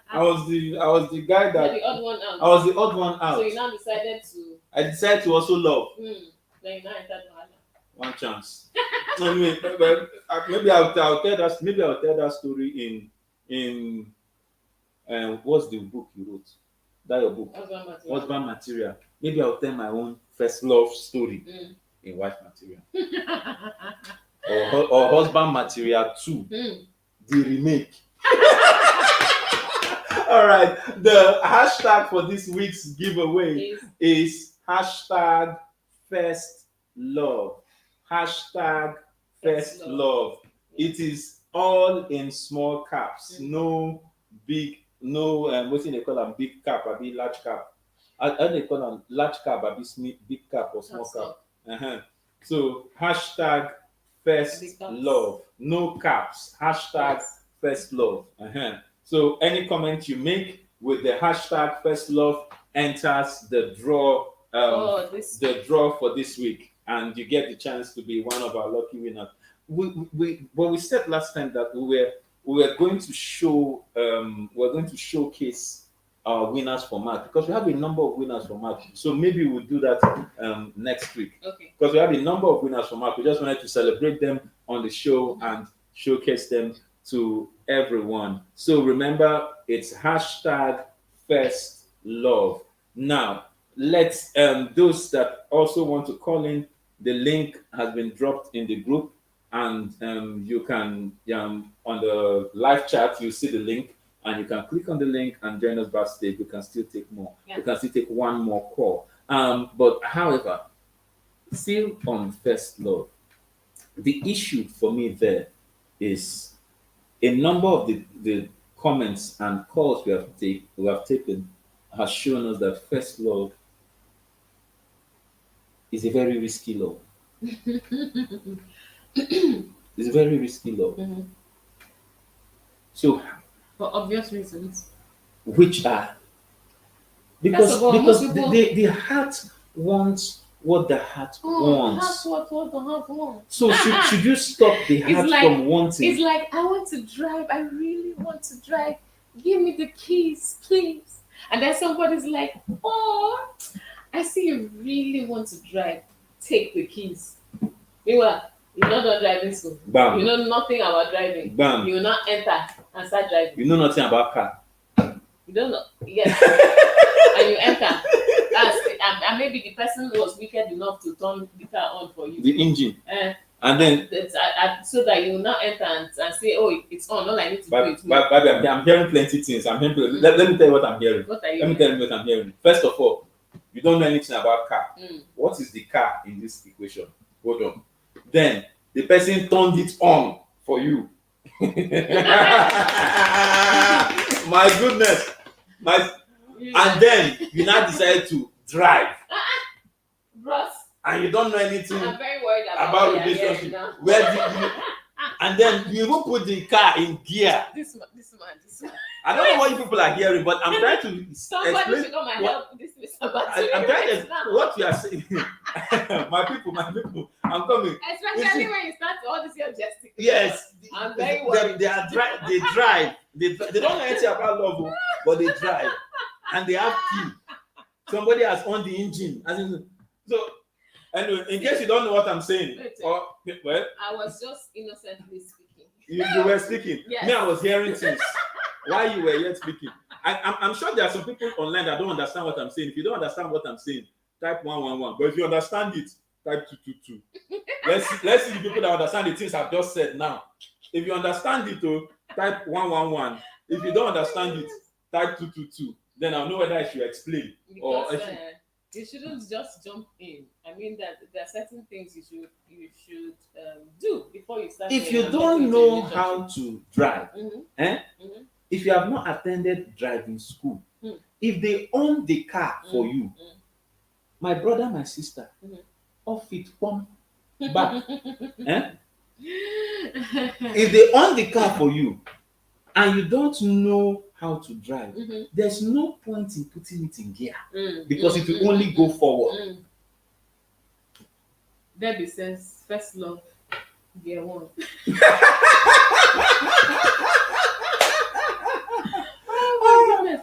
I was the guy that You're the odd one out. I was the odd one out. So you now decided to. I decided to also love. Then you now entered Wahala. One chance. Anyway, maybe I'll tell that. Maybe I'll tell that story in what's the book you wrote? That your book? Husband Material. Maybe I'll tell my own first love story in Wife Material. or Husband Material 2, the remake. All right. The hashtag for this week's giveaway is hashtag first love. Hashtag first love. It is all in small caps. No big, what do they call them? Big cap, or big large cap. How they call them? Large cap, or big cap or small cap. So hashtag first love. No caps. Hashtag first love. So any comment you make with the hashtag first love enters the draw. The draw for this week, and you get the chance to be one of our lucky winners. We said last time that we were going to showcase our winners for March, because we have a number of winners for March. So maybe we'll do that next week. Okay. Because we have a number of winners for March. We just wanted to celebrate them on the show and showcase them to everyone. So remember, it's hashtag first love. Now, let's those that also want to call in, the link has been dropped in the group, and you can on the live chat you see the link, and you can click on the link and join us backstage. You can still take more. You can still take one more call. But however, still on first love, the issue for me there is a number of the comments and calls we have taken has shown us that first love is a very risky love. It's a very risky love. So, for obvious reasons, which are because the heart wants what the heart wants. What the heart wants. So should you stop the heart from wanting? It's like, I want to drive. I really want to drive. Give me the keys, please. And then somebody's like, oh, I see you really want to drive. Take the keys. Meanwhile, you're not done driving school. Bam. You know nothing about driving. Bam. You will not enter and start driving. You know nothing about car. You don't know. Yes. And you enter. And maybe the person was wicked enough to turn the car on for you. The engine. Uh, And then, so that you will now enter and say, oh, it's on. All I need to do is but I'm hearing plenty things. I'm hearing. Let me tell you what I'm hearing. What are you Let me tell you what I'm hearing. First of all, you don't know anything about car. What is the car in this equation? Hold on. Then the person turned it on for you. My goodness. And then you now decide to drive. Bros, And you don't know anything I'm very worried about relationship. And then you will put the car in gear. This man. I don't know what you people are hearing, but I'm trying to Somebody explain should come and help this Mr. Bature. I'm trying to explain what you are saying. my people, I'm coming. Especially when you start all this your gestic. Yes, I'm very worried. They drive. They don't know anything about love, but they drive, and they have key. Somebody has on the engine. So, anyway, in case you don't know what I'm saying, well, I was just innocently speaking. You were speaking. Yes. Me, I was hearing things while you were yet speaking. I'm sure there are some people online that don't understand what I'm saying. If you don't understand what I'm saying, type 111. But if you understand it, type 222. Let's see the people that understand the things I've just said now. If you understand it, type 111. If you don't understand it, type 222. Then I'll know whether I should explain or you shouldn't just jump in. I mean that there are certain things you should do before you start. If you don't know how to drive, if you have not attended driving school, if they own the car for you, my brother, my sister, off it, come back. If they own the car for you and you don't know how to drive, there's no point in putting it in gear because it will only go forward. Debbie says, first love, gear 1. Oh my goodness.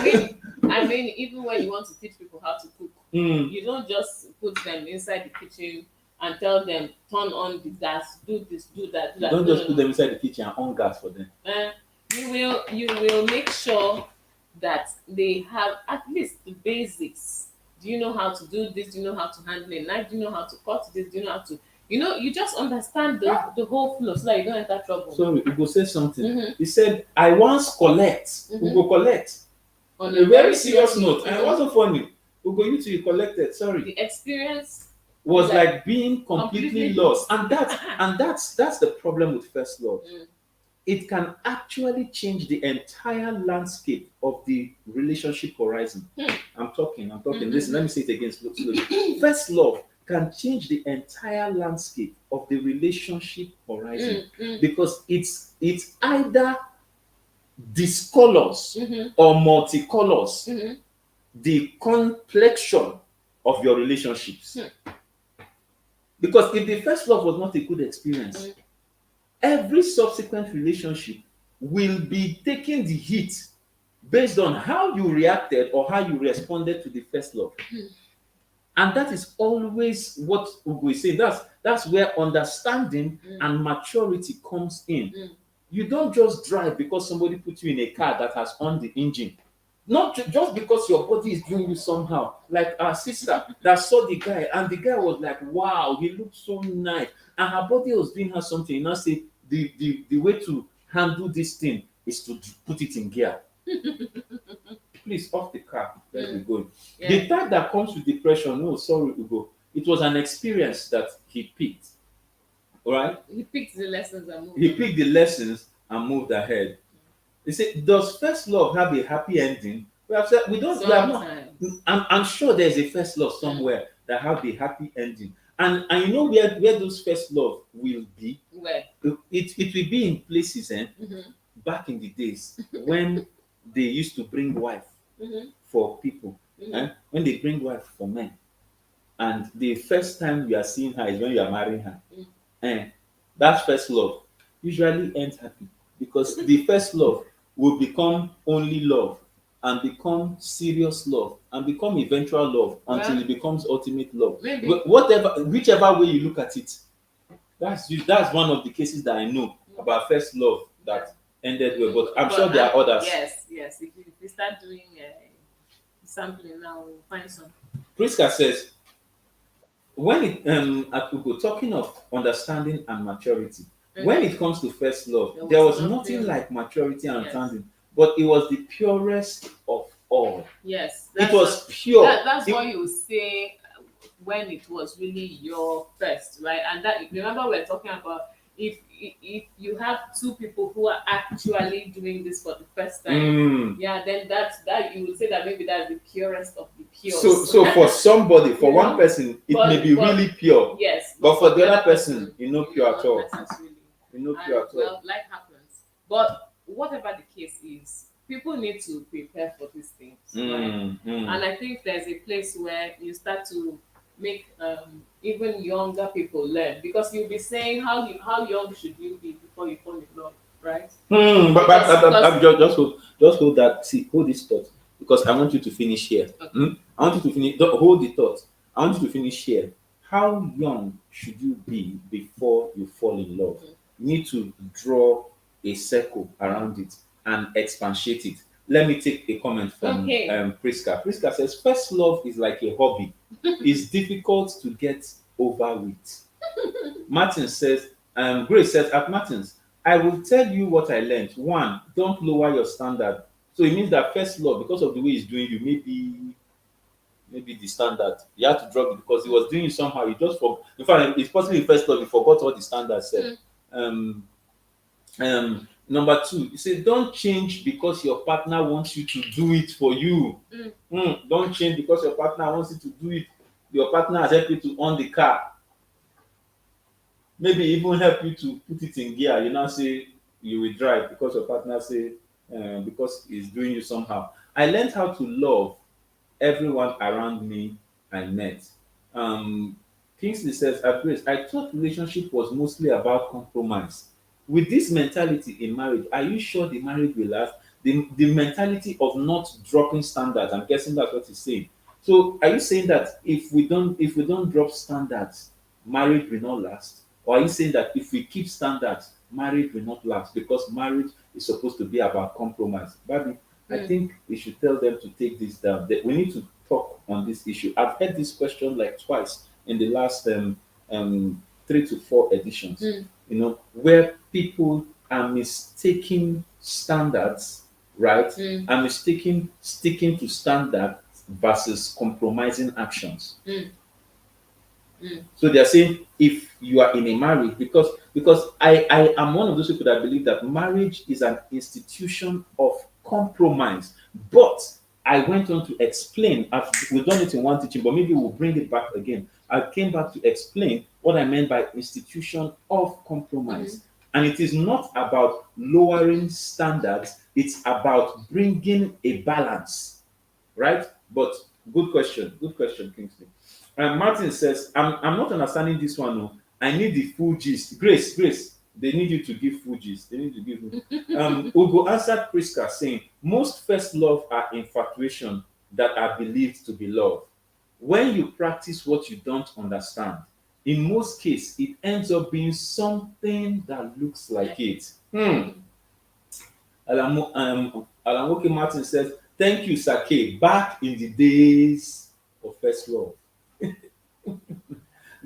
Because I mean, even when you want to teach people how to cook, you don't just put them inside the kitchen and tell them, turn on the gas, do this, do that. You don't just put them inside the kitchen and on gas for them. You will make sure that they have at least the basics. Do you know how to do this? Do you know how to handle a knife? Do you know how to cut this? Do you know how to, you just understand the whole flow so that you don't enter trouble. Sorry, Ugo said something. He said, I once collect. Ugo collect. On a very serious note. And it wasn't funny. Ugo, you collected. Sorry. The experience was like being completely lost. And that's the problem with first love. It can actually change the entire landscape of the relationship horizon. I'm talking. Listen, let me say it again slowly. First love can change the entire landscape of the relationship horizon because it's either discolors or multicolors the complexion of your relationships. Because if the first love was not a good experience, every subsequent relationship will be taking the hit based on how you reacted or how you responded to the first love. And that is always what Ugo is saying. That's where understanding and maturity comes in. You don't just drive because somebody put you in a car that has on the engine. Not just because your body is doing you somehow. Like our sister that saw the guy, and the guy was like, wow, he looked so nice. And her body was doing her something. And I say, the way to handle this thing is to put it in gear. Please, off the car. Let me go. Yeah. The type that comes with depression, no, sorry, Ugo. It was an experience that he picked. All right? He picked the lessons and moved ahead. They say, does first love have a happy ending? We have said we don't. We have not. I'm sure there's a first love somewhere that have a happy ending. And you know where those first love will be? Where? It will be in places back in the days when they used to bring wife for people. When they bring wife for men. And the first time you are seeing her is when you are marrying her. And that first love usually ends happy because the first love will become only love and become serious love and become eventual love until it becomes ultimate love. Whichever way you look at it, that's one of the cases that I know about first love that ended well, but I'm sure there are others. Yes, yes. If you start doing sampling now, we'll find some. Priska says, when it at Ugo, talking of understanding and maturity, when it comes to first love, there was nothing like maturity and understanding, but it was the purest of all. Yes, it was pure. That's what you say when it was really your first, right? And that, remember, we're talking about if you have two people who are actually doing this for the first time, yeah, then that you would say that maybe that's the purest of the pure. So for somebody, for one person, it may be really pure. Yes, but for the other person, pure at all. Pure at all. Well, life happens. But whatever the case is, people need to prepare for these things, right? And I think there's a place where you start to make even younger people learn, because you'll be saying how young should you be before you fall in love, right? But just hold that. See, hold this thought, because I want you to finish here. Okay. I want you to finish. Don't hold the thought. I want you to finish here. How young should you be before you fall in love? You need to draw a circle around it and expatiate it. Let me take a comment from Priska. Priska says, first love is like a hobby. It's difficult to get over with. Martin says, Grace says, at Martins, I will tell you what I learned. One, don't lower your standard. So it means that first love, because of the way he's doing you, maybe the standard. You have to drop it because he was doing it somehow. You just forgot. In fact, it's possibly first love, you forgot what the standard said. Number two, you say don't change because your partner wants you to do it for you. Don't change because your partner wants you to do it. Your partner has helped you to own the car. Maybe even help you to put it in gear. You now say you will drive because your partner say because he's doing you somehow. I learned how to love everyone around me I met. Kingsley says, at Grace, I thought relationship was mostly about compromise. With this mentality in marriage, are you sure the marriage will last? The mentality of not dropping standards, I'm guessing that's what he's saying. So are you saying that if we don't drop standards, marriage will not last? Or are you saying that if we keep standards, marriage will not last? Because marriage is supposed to be about compromise. Bobby, I think we should tell them to take this down. That we need to talk on this issue. I've heard this question like twice in the last 3 to 4 editions. Where people are mistaking standards, right? Are mistaking sticking to standards versus compromising actions. So they are saying if you are in a marriage, because I am one of those people that believe that marriage is an institution of compromise. But I went on to explain, we've done it in one teaching, but maybe we'll bring it back again. I came back to explain what I meant by institution of compromise. And it is not about lowering standards, it's about bringing a balance, right? But good question, Kingsley. Martin says, I'm not understanding this one. No. I need the full gist. Grace, they need you to give full gist. They need to give me. Ugo answered Priska saying, most first love are infatuation that are believed to be love. When you practice what you don't understand, in most cases, it ends up being something that looks like it. Alamoke Martin says, thank you, Sake. Back in the days of first love.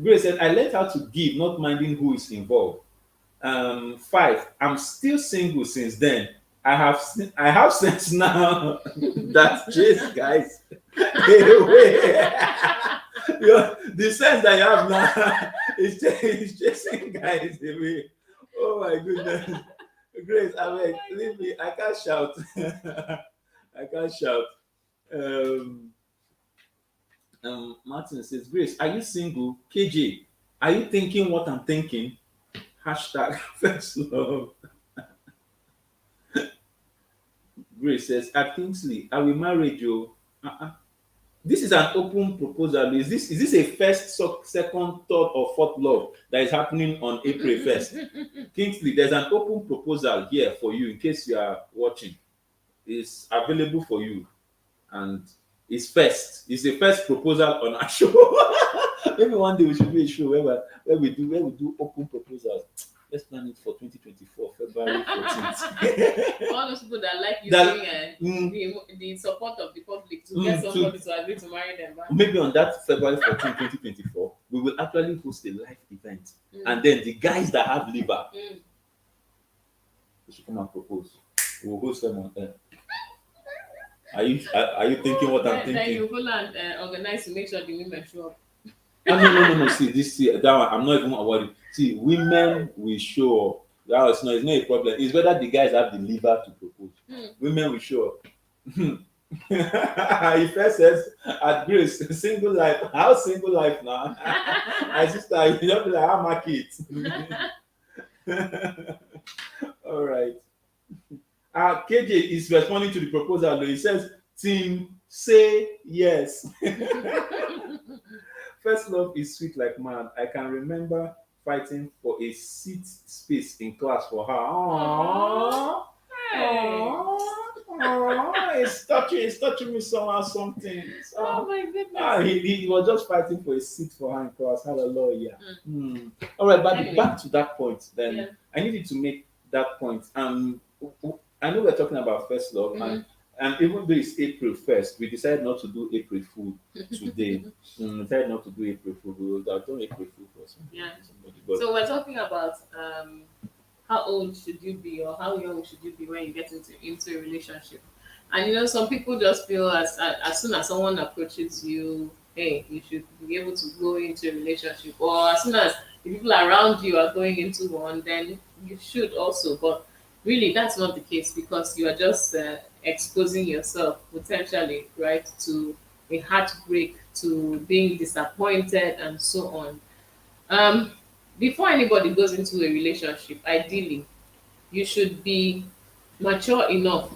Grace said, I learned how to give, not minding who is involved. 5, I'm still single since then. I have sense now that chase guys away. The sense that you have now is chasing guys away. Oh my goodness. Grace, leave me. I can't shout. I can't shout. Martin says, Grace, are you single? KJ, are you thinking what I'm thinking? Hashtag first love. Grace says, at Kingsley, are we married, Joe? This is an open proposal. Is this a first, second, third, or fourth love that is happening on April 1st? Kingsley, there's an open proposal here for you in case you are watching. It's available for you. And it's first. It's the first proposal on our show. Maybe one day we should do a show where we do open proposals. Let's plan it for 2024 February. February 14th. All those people that like That- using the support of the public to get to- somebody to agree to marry them back. Maybe on that February 14th, 2024, we will actually host a live event. And then the guys that have liver, Mm. they should come and propose. We will host them on air. Are you thinking what I'm Then thinking? you go and organize to make sure the women show up. Ah, no. See, that one, I'm not even worried. See, women will show up. It's not a problem. It's whether the guys have the liver to propose. Women will show up. He first says, at Grace, single life. How single life now? My sister, you don't be like, how my kids? All right. KJ is responding to the proposal. He says, Team, say yes. First love is sweet like man. I can remember fighting for a seat space in class for her. Aww. Aww. It's touching me somehow, something. Oh my goodness. He was just fighting for a seat for her in class. Hallelujah. All right, but Anyway. back to that point then. Yeah. I needed to make that point. I know we're talking about first love, and even though it's April 1st, we decided not to do April Fool today. We decided not to do April Fool. We would have done April Fool for somebody. Yeah. But So we're talking about how old should you be or how young should you be when you get into a relationship. And you know, some people just feel as soon as someone approaches you, hey, you should be able to go into a relationship. Or as soon as the people around you are going into one, then you should also. But really, that's not the case because you are just exposing yourself potentially, right, to a heartbreak, to being disappointed, and so on. Before anybody goes into a relationship, ideally, you should be mature enough,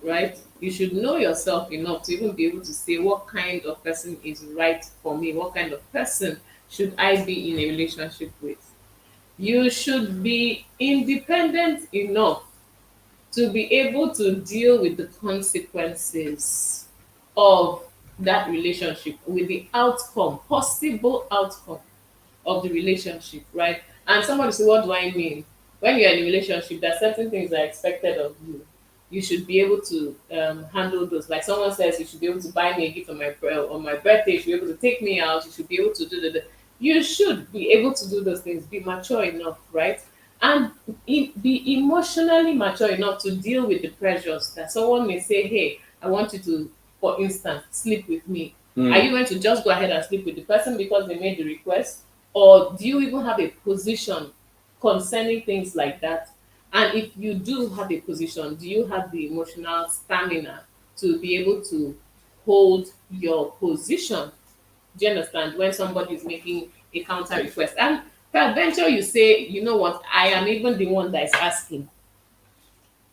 right? You should know yourself enough to even be able to say what kind of person is right for me, what kind of person should I be in a relationship with. You should be independent enough to be able to deal with the consequences of that relationship, with the outcome, possible outcome of the relationship, right? And somebody say, what do I mean? When you're in a relationship, there are certain things that are expected of you. You should be able to handle those. Like someone says, you should be able to buy me a gift on my birthday. You should be able to take me out. You should be able to do the. You should be able to do those things. Be mature enough, right? And be emotionally mature enough to deal with the pressures that someone may say, hey, I want you to, for instance, sleep with me. Are you going to just go ahead and sleep with the person because they made the request? Or do you even have a position concerning things like that? And if you do have a position, do you have the emotional stamina to be able to hold your position? Do you understand? When somebody is making a counter request. And peradventure you say, you know what, I am even the one that is asking.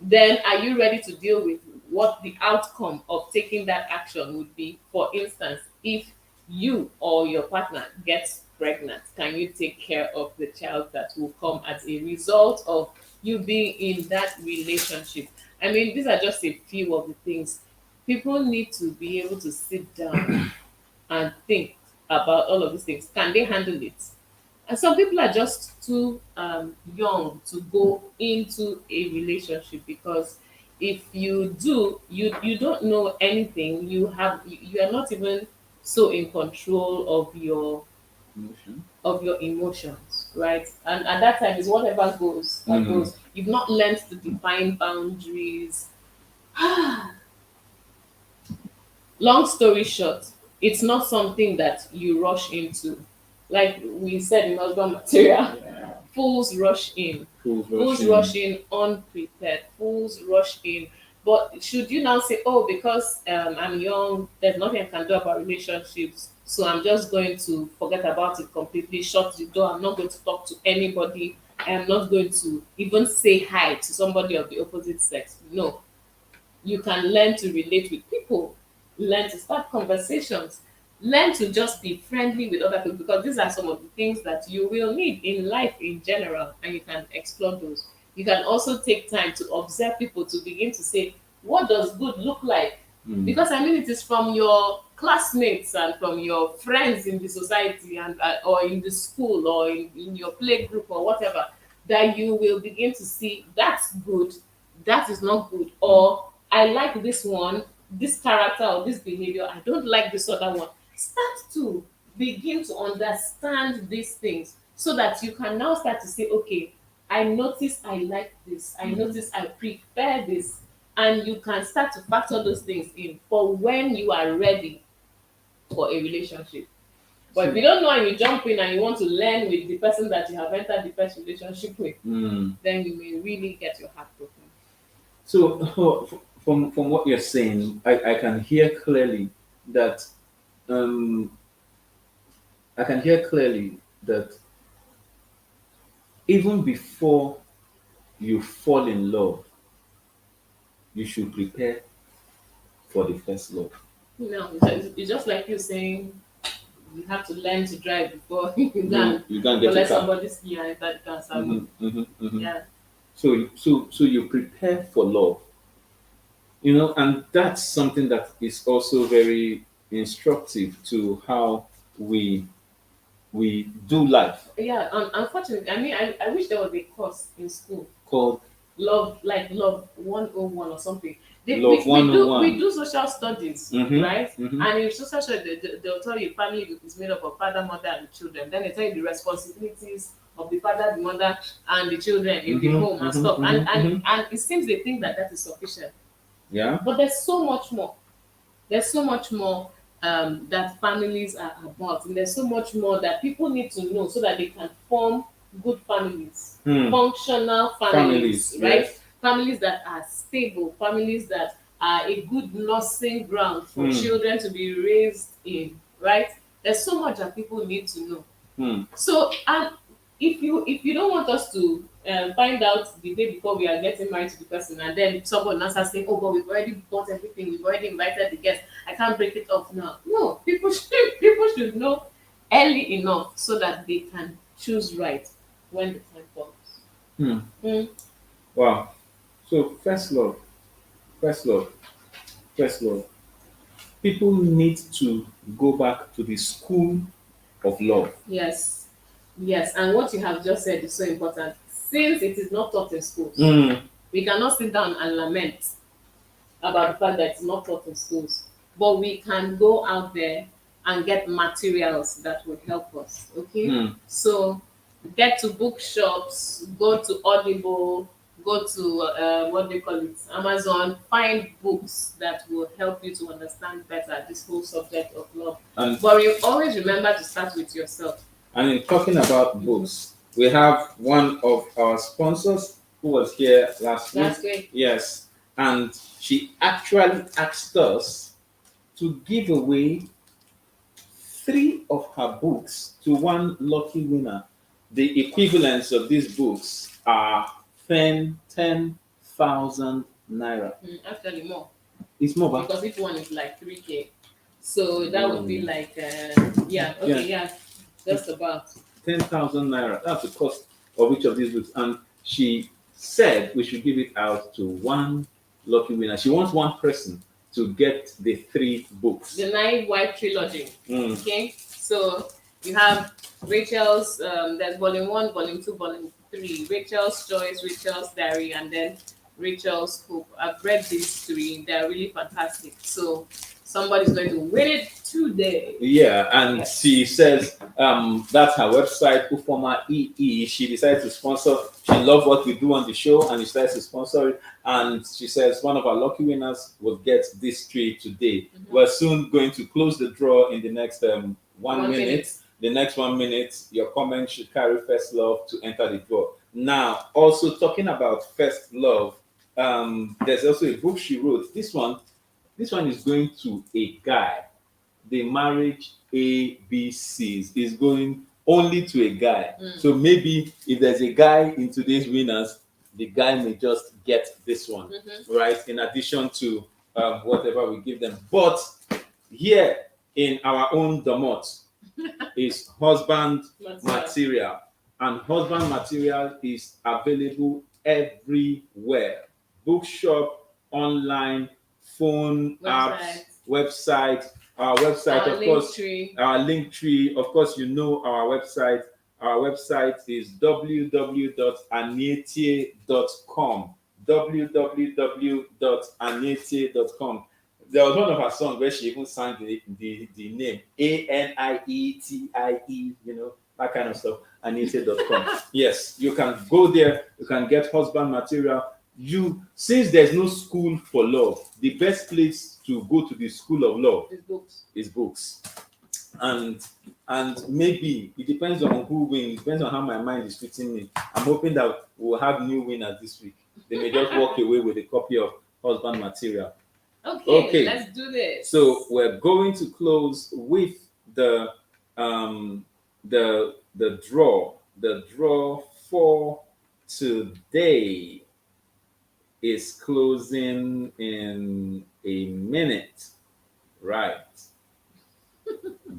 Then are you ready to deal with what the outcome of taking that action would be? For instance, if you or your partner gets pregnant, can you take care of the child that will come as a result of you being in that relationship? I mean, these are just a few of the things. People need to be able to sit down and think about all of these things. Can they handle it? And some people are just too young to go into a relationship because if you do, you don't know anything. You are not even so in control Emotion. of your emotions, right? And at that time is whatever goes that goes. You've not learned to define boundaries. Long story short, it's not something that you rush into. Like we said in husband material, fools rush in. Fools rush in unprepared. Fools rush in. But should you now say, oh, because I'm young, there's nothing I can do about relationships, so I'm just going to forget about it completely, shut the door. I'm not going to talk to anybody. I'm not going to even say hi to somebody of the opposite sex. No, you can learn to relate with people, learn to start conversations, learn to just be friendly with other people because these are some of the things that you will need in life in general, and you can explore those. You can also take time to observe people to begin to say, what does good look like? Because I mean, it is from your classmates and from your friends in the society and or in the school or in your play group or whatever that you will begin to see that's good, that is not good, or I like this one, this character or this behavior, I don't like this other one. Start to begin to understand these things so that you can now start to say, okay, I notice I like this, I notice I prefer this, and you can start to factor those things in for when you are ready for a relationship. But if you don't know and you jump in and you want to learn with the person that you have entered the first relationship with, then you may really get your heart broken. So from what you're saying, I can hear clearly that um, I can hear clearly that even before you fall in love, you should prepare for the first love. It's just like you saying you have to learn to drive before you can You can't get a collect car. somebody's key and enter the car. Yeah. So you prepare for love, and that's something that is also very instructive to how we do life. Yeah, unfortunately, I mean, I wish there was a course in school Called love, like love 101 or something. Love We 101. do social studies, Mhm, right? mhm. And in social studies, they'll tell you family is made up of father, mother, and children. Then they tell you the responsibilities of the father, the mother, and the children in the home and stuff. And it seems they think that that is sufficient. Yeah. But there's so much more. There's so much more that families are about, and there's so much more that people need to know so that they can form good families, functional families, Families, right? yes. Families that are stable, families that are a good nursing ground for children to be raised in, right? There's so much that people need to know. So, and if you don't want us to find out the day before we are getting married to the person, and then someone else has saying, "Oh, but we've already bought everything, we've already invited the guests. I can't break it off now." No, people should know early enough so that they can choose right when the time comes. Hmm. Mm. Wow. So first love, first love. People need to go back to the school of love. Yes, yes, and what you have just said is so important. Since it is not taught in schools, we cannot sit down and lament about the fact that it's not taught in schools. But we can go out there and get materials that would help us. Okay? So get to bookshops, go to Audible, go to what they call it, Amazon, find books that will help you to understand better this whole subject of love. And But you always remember to start with yourself. And in talking about books, we have one of our sponsors who was here last week. That's great. Yes. And she actually asked us to give away 3 of her books to one lucky winner. The equivalents of these books are 10,000 naira. Actually, more. It's more, but Because each one is like 3K. So that would be like, just about. 10,000 naira. That's the cost of each of these books. And she said we should give it out to one lucky winner. She wants one person to get the 3 books. The 9 White Trilogy. Okay, so you have Rachel's, there's volume 1, volume 2, volume 3, Rachel's Choice, Rachel's Diary, and then Rachel's Hope. I've read these 3, they're really fantastic. So somebody's going to win it today. Yeah, and she says that's her website, Ufoma EE. She decided to sponsor. She loved what we do on the show, and she decided to sponsor it. And she says one of our lucky winners will get this 3 today. We're soon going to close the draw in the next 1 minute. The next 1 minute, your comment should carry first love to enter the draw. Now, also talking about first love, there's also a book she wrote. This one is going to a guy. The marriage ABCs is going only to a guy. So maybe if there's a guy in today's winners, the guy may just get this one, right? In addition to whatever we give them. But here in our own domot is husband material. And husband material is available everywhere. Bookshop, online, phone, apps, website. Our website, Our of link course, tree. our link tree. Of course, you know our website, Our website is www.anietie.com. www.anietie.com. There was one of her songs where she even sang the name Aniettie, that kind of stuff. Anietie.com. Yes, you can go there, you can get husband material. Since there's no school for love, the best place to go to the school of love is books. And maybe it depends on who wins, depends on how my mind is treating me. I'm hoping that we'll have new winners this week. They may just walk away with a copy of husband material. Okay, let's do this. So we're going to close with the draw. The draw for today is closing in a minute. Right.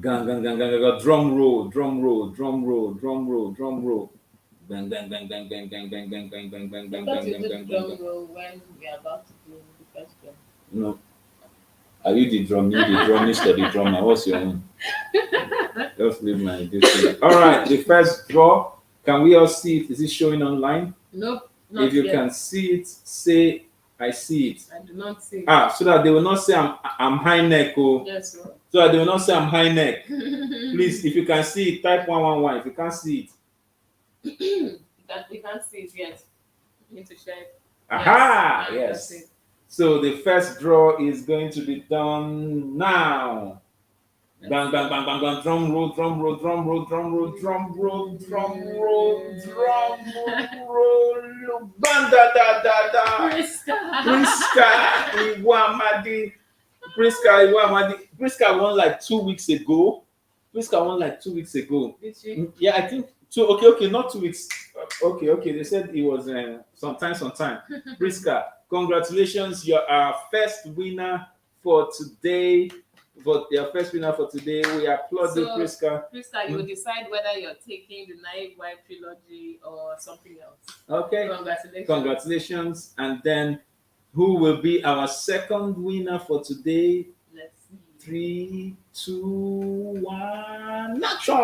Gang, gang, gang, gang, gang, drum roll, drum roll, drum roll, drum roll, drum roll. Bang, bang, bang, bang, bang, bang, bang, bang, bang, bang, bang, bang, Because you bang, do bang, drum bang. roll when we are about to do the first drum. No. Are you the drum? You the drummist or the drummer? What's your own? Just leave my this. All right, the first draw. Can we all see it? Is it showing online? Nope. Not If you yet. can see it, say I see it. I do not see. So that they will not say I'm high neck. Oh. Yes, sir. So that they will not say I'm high neck. Please, if you can see it, type 111. If you can't see it. That we can't see it yet. You need to share it. Aha! Yes. Yes. So the first draw is going to be done now. Bang, bang, bang, bang, bang. Drum roll, drum roll, drum roll, drum roll, drum roll, drum roll, drum roll. Bang, da, da, da, da. Priska Iwamadi. Priska won like 2 weeks ago. Did she? Yeah, I think two. Okay, not 2 weeks. Okay. They said it was sometime. Priska, congratulations! You're our first winner for today. We applaud you, Priska. Priska, you will decide whether you're taking the Naive Wife trilogy or something else. Okay. Congratulations. Congratulations. And then, who will be our second winner for today? Let's see. 3, 2, 1, action!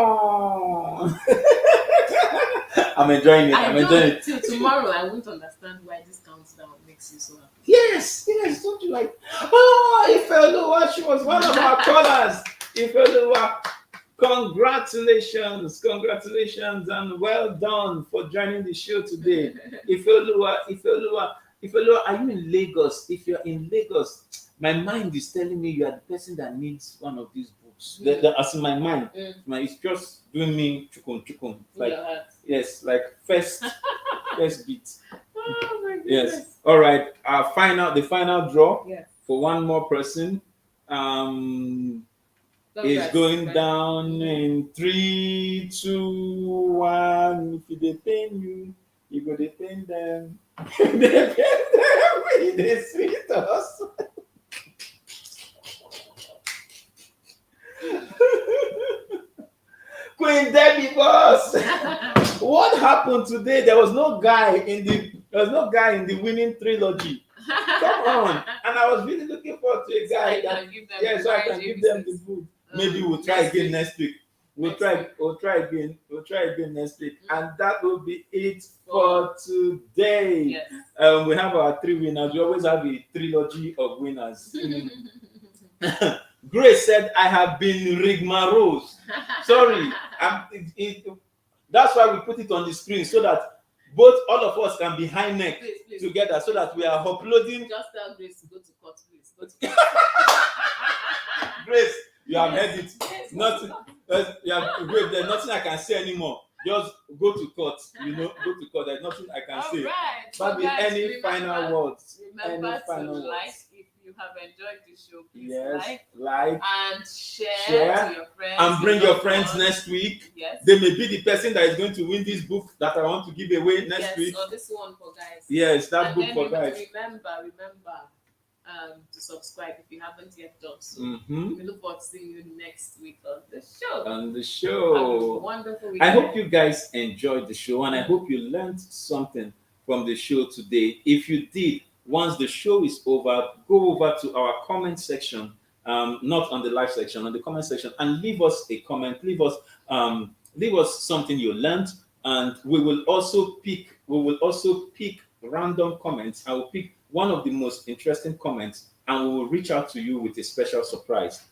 I'm enjoying it. Till tomorrow, I won't understand why this countdown makes you so happy. Yes. Don't you like? Ifeoluwa, she was one of our callers. Ifeoluwa, congratulations, and well done for joining the show today. Ifeoluwa, are you in Lagos? If you're in Lagos, my mind is telling me you are the person that needs one of these books. As in my mind, it's just doing me chukun. Like, yes, like first beat. Oh my goodness. Yes. All right. The final draw for one more person is going down in 3, 2, 1. If they pain you, you go to pain them. They pain them. They sweet us. Queen Debbie boss. What happened today? There was no guy in the winning trilogy. Come on. And I was really looking forward to a guy so I can give them the book. Maybe we'll try again next week. We'll try again next week. And that will be it for today. Yes. We have our 3 winners. We always have a trilogy of winners. Grace said, I have been rigmarose. Sorry. That's why we put it on the screen so that all of us can be high neck together so that we are uploading. Just tell Grace to go to court, please. Go to court. Grace, you have heard it. Nothing. Grace, there's nothing I can say anymore. Just go to court. Go to court. There's nothing I can say. Right. But any final words? Remember to like if you have enjoyed the show. Please like and share to your friends. And bring your friends next week. Yes. They may be the person that is going to win this book that I want to give away next week. Or this one for guys. Yes, that book for guys. guys. Remember to subscribe if you haven't yet done so. Mm-hmm. We look forward to seeing you next week on the show. Have a wonderful weekend. I hope you guys enjoyed the show and I hope you learned something from the show today. If you did, once the show is over, go over to our comment section, not on the live section, on the comment section, and leave us a comment. Leave us leave us something you learned, and we will also pick random comments. I will pick one of the most interesting comments, and we will reach out to you with a special surprise.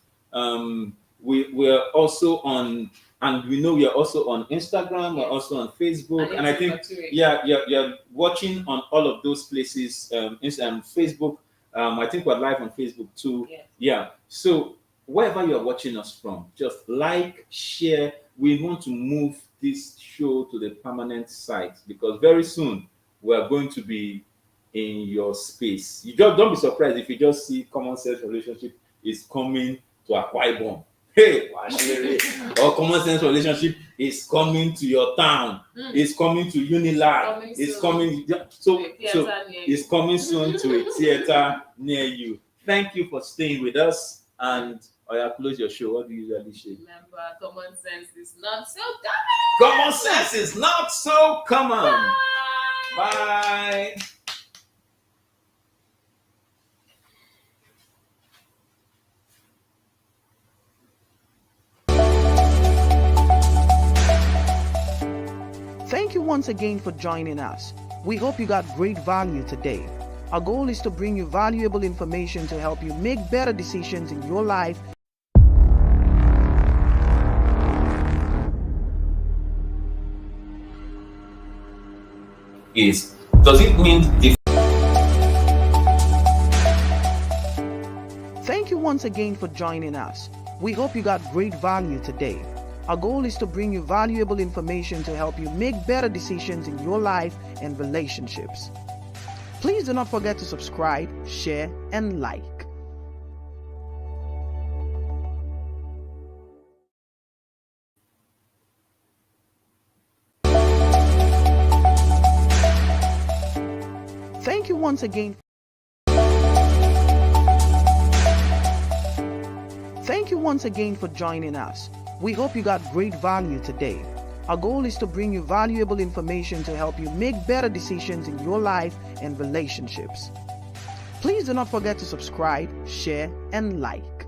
We're also on, and we know we are also on Instagram. We're also on Facebook, and I think you're watching on all of those places. Facebook. I think we're live on Facebook too. Yeah. So wherever you're watching us from, just like, share. We want to move this show to the permanent site because very soon we are going to be in your space. You just don't be surprised if you just see Common Sense Relationship is coming to Akwa Ibom. Hey, or Common Sense Relationship is coming to your town. It's coming to Unilag. It's coming. So it's coming soon to a theater near you. Thank you for staying with us, and I close your show. What do you usually say? Remember, common sense is not so common. Common sense is not so common. Bye. Thank you once again for joining us. We hope you got great value today. Our goal is to bring you valuable information to help you make better decisions in your life. Does it mean Thank you once again for joining us. We hope you got great value today. Our goal is to bring you valuable information to help you make better decisions in your life and relationships. Please do not forget to subscribe, share, and like. Thank you once again. Thank you once again for joining us. We hope you got great value today. Our goal is to bring you valuable information to help you make better decisions in your life and relationships. Please do not forget to subscribe, share, and like.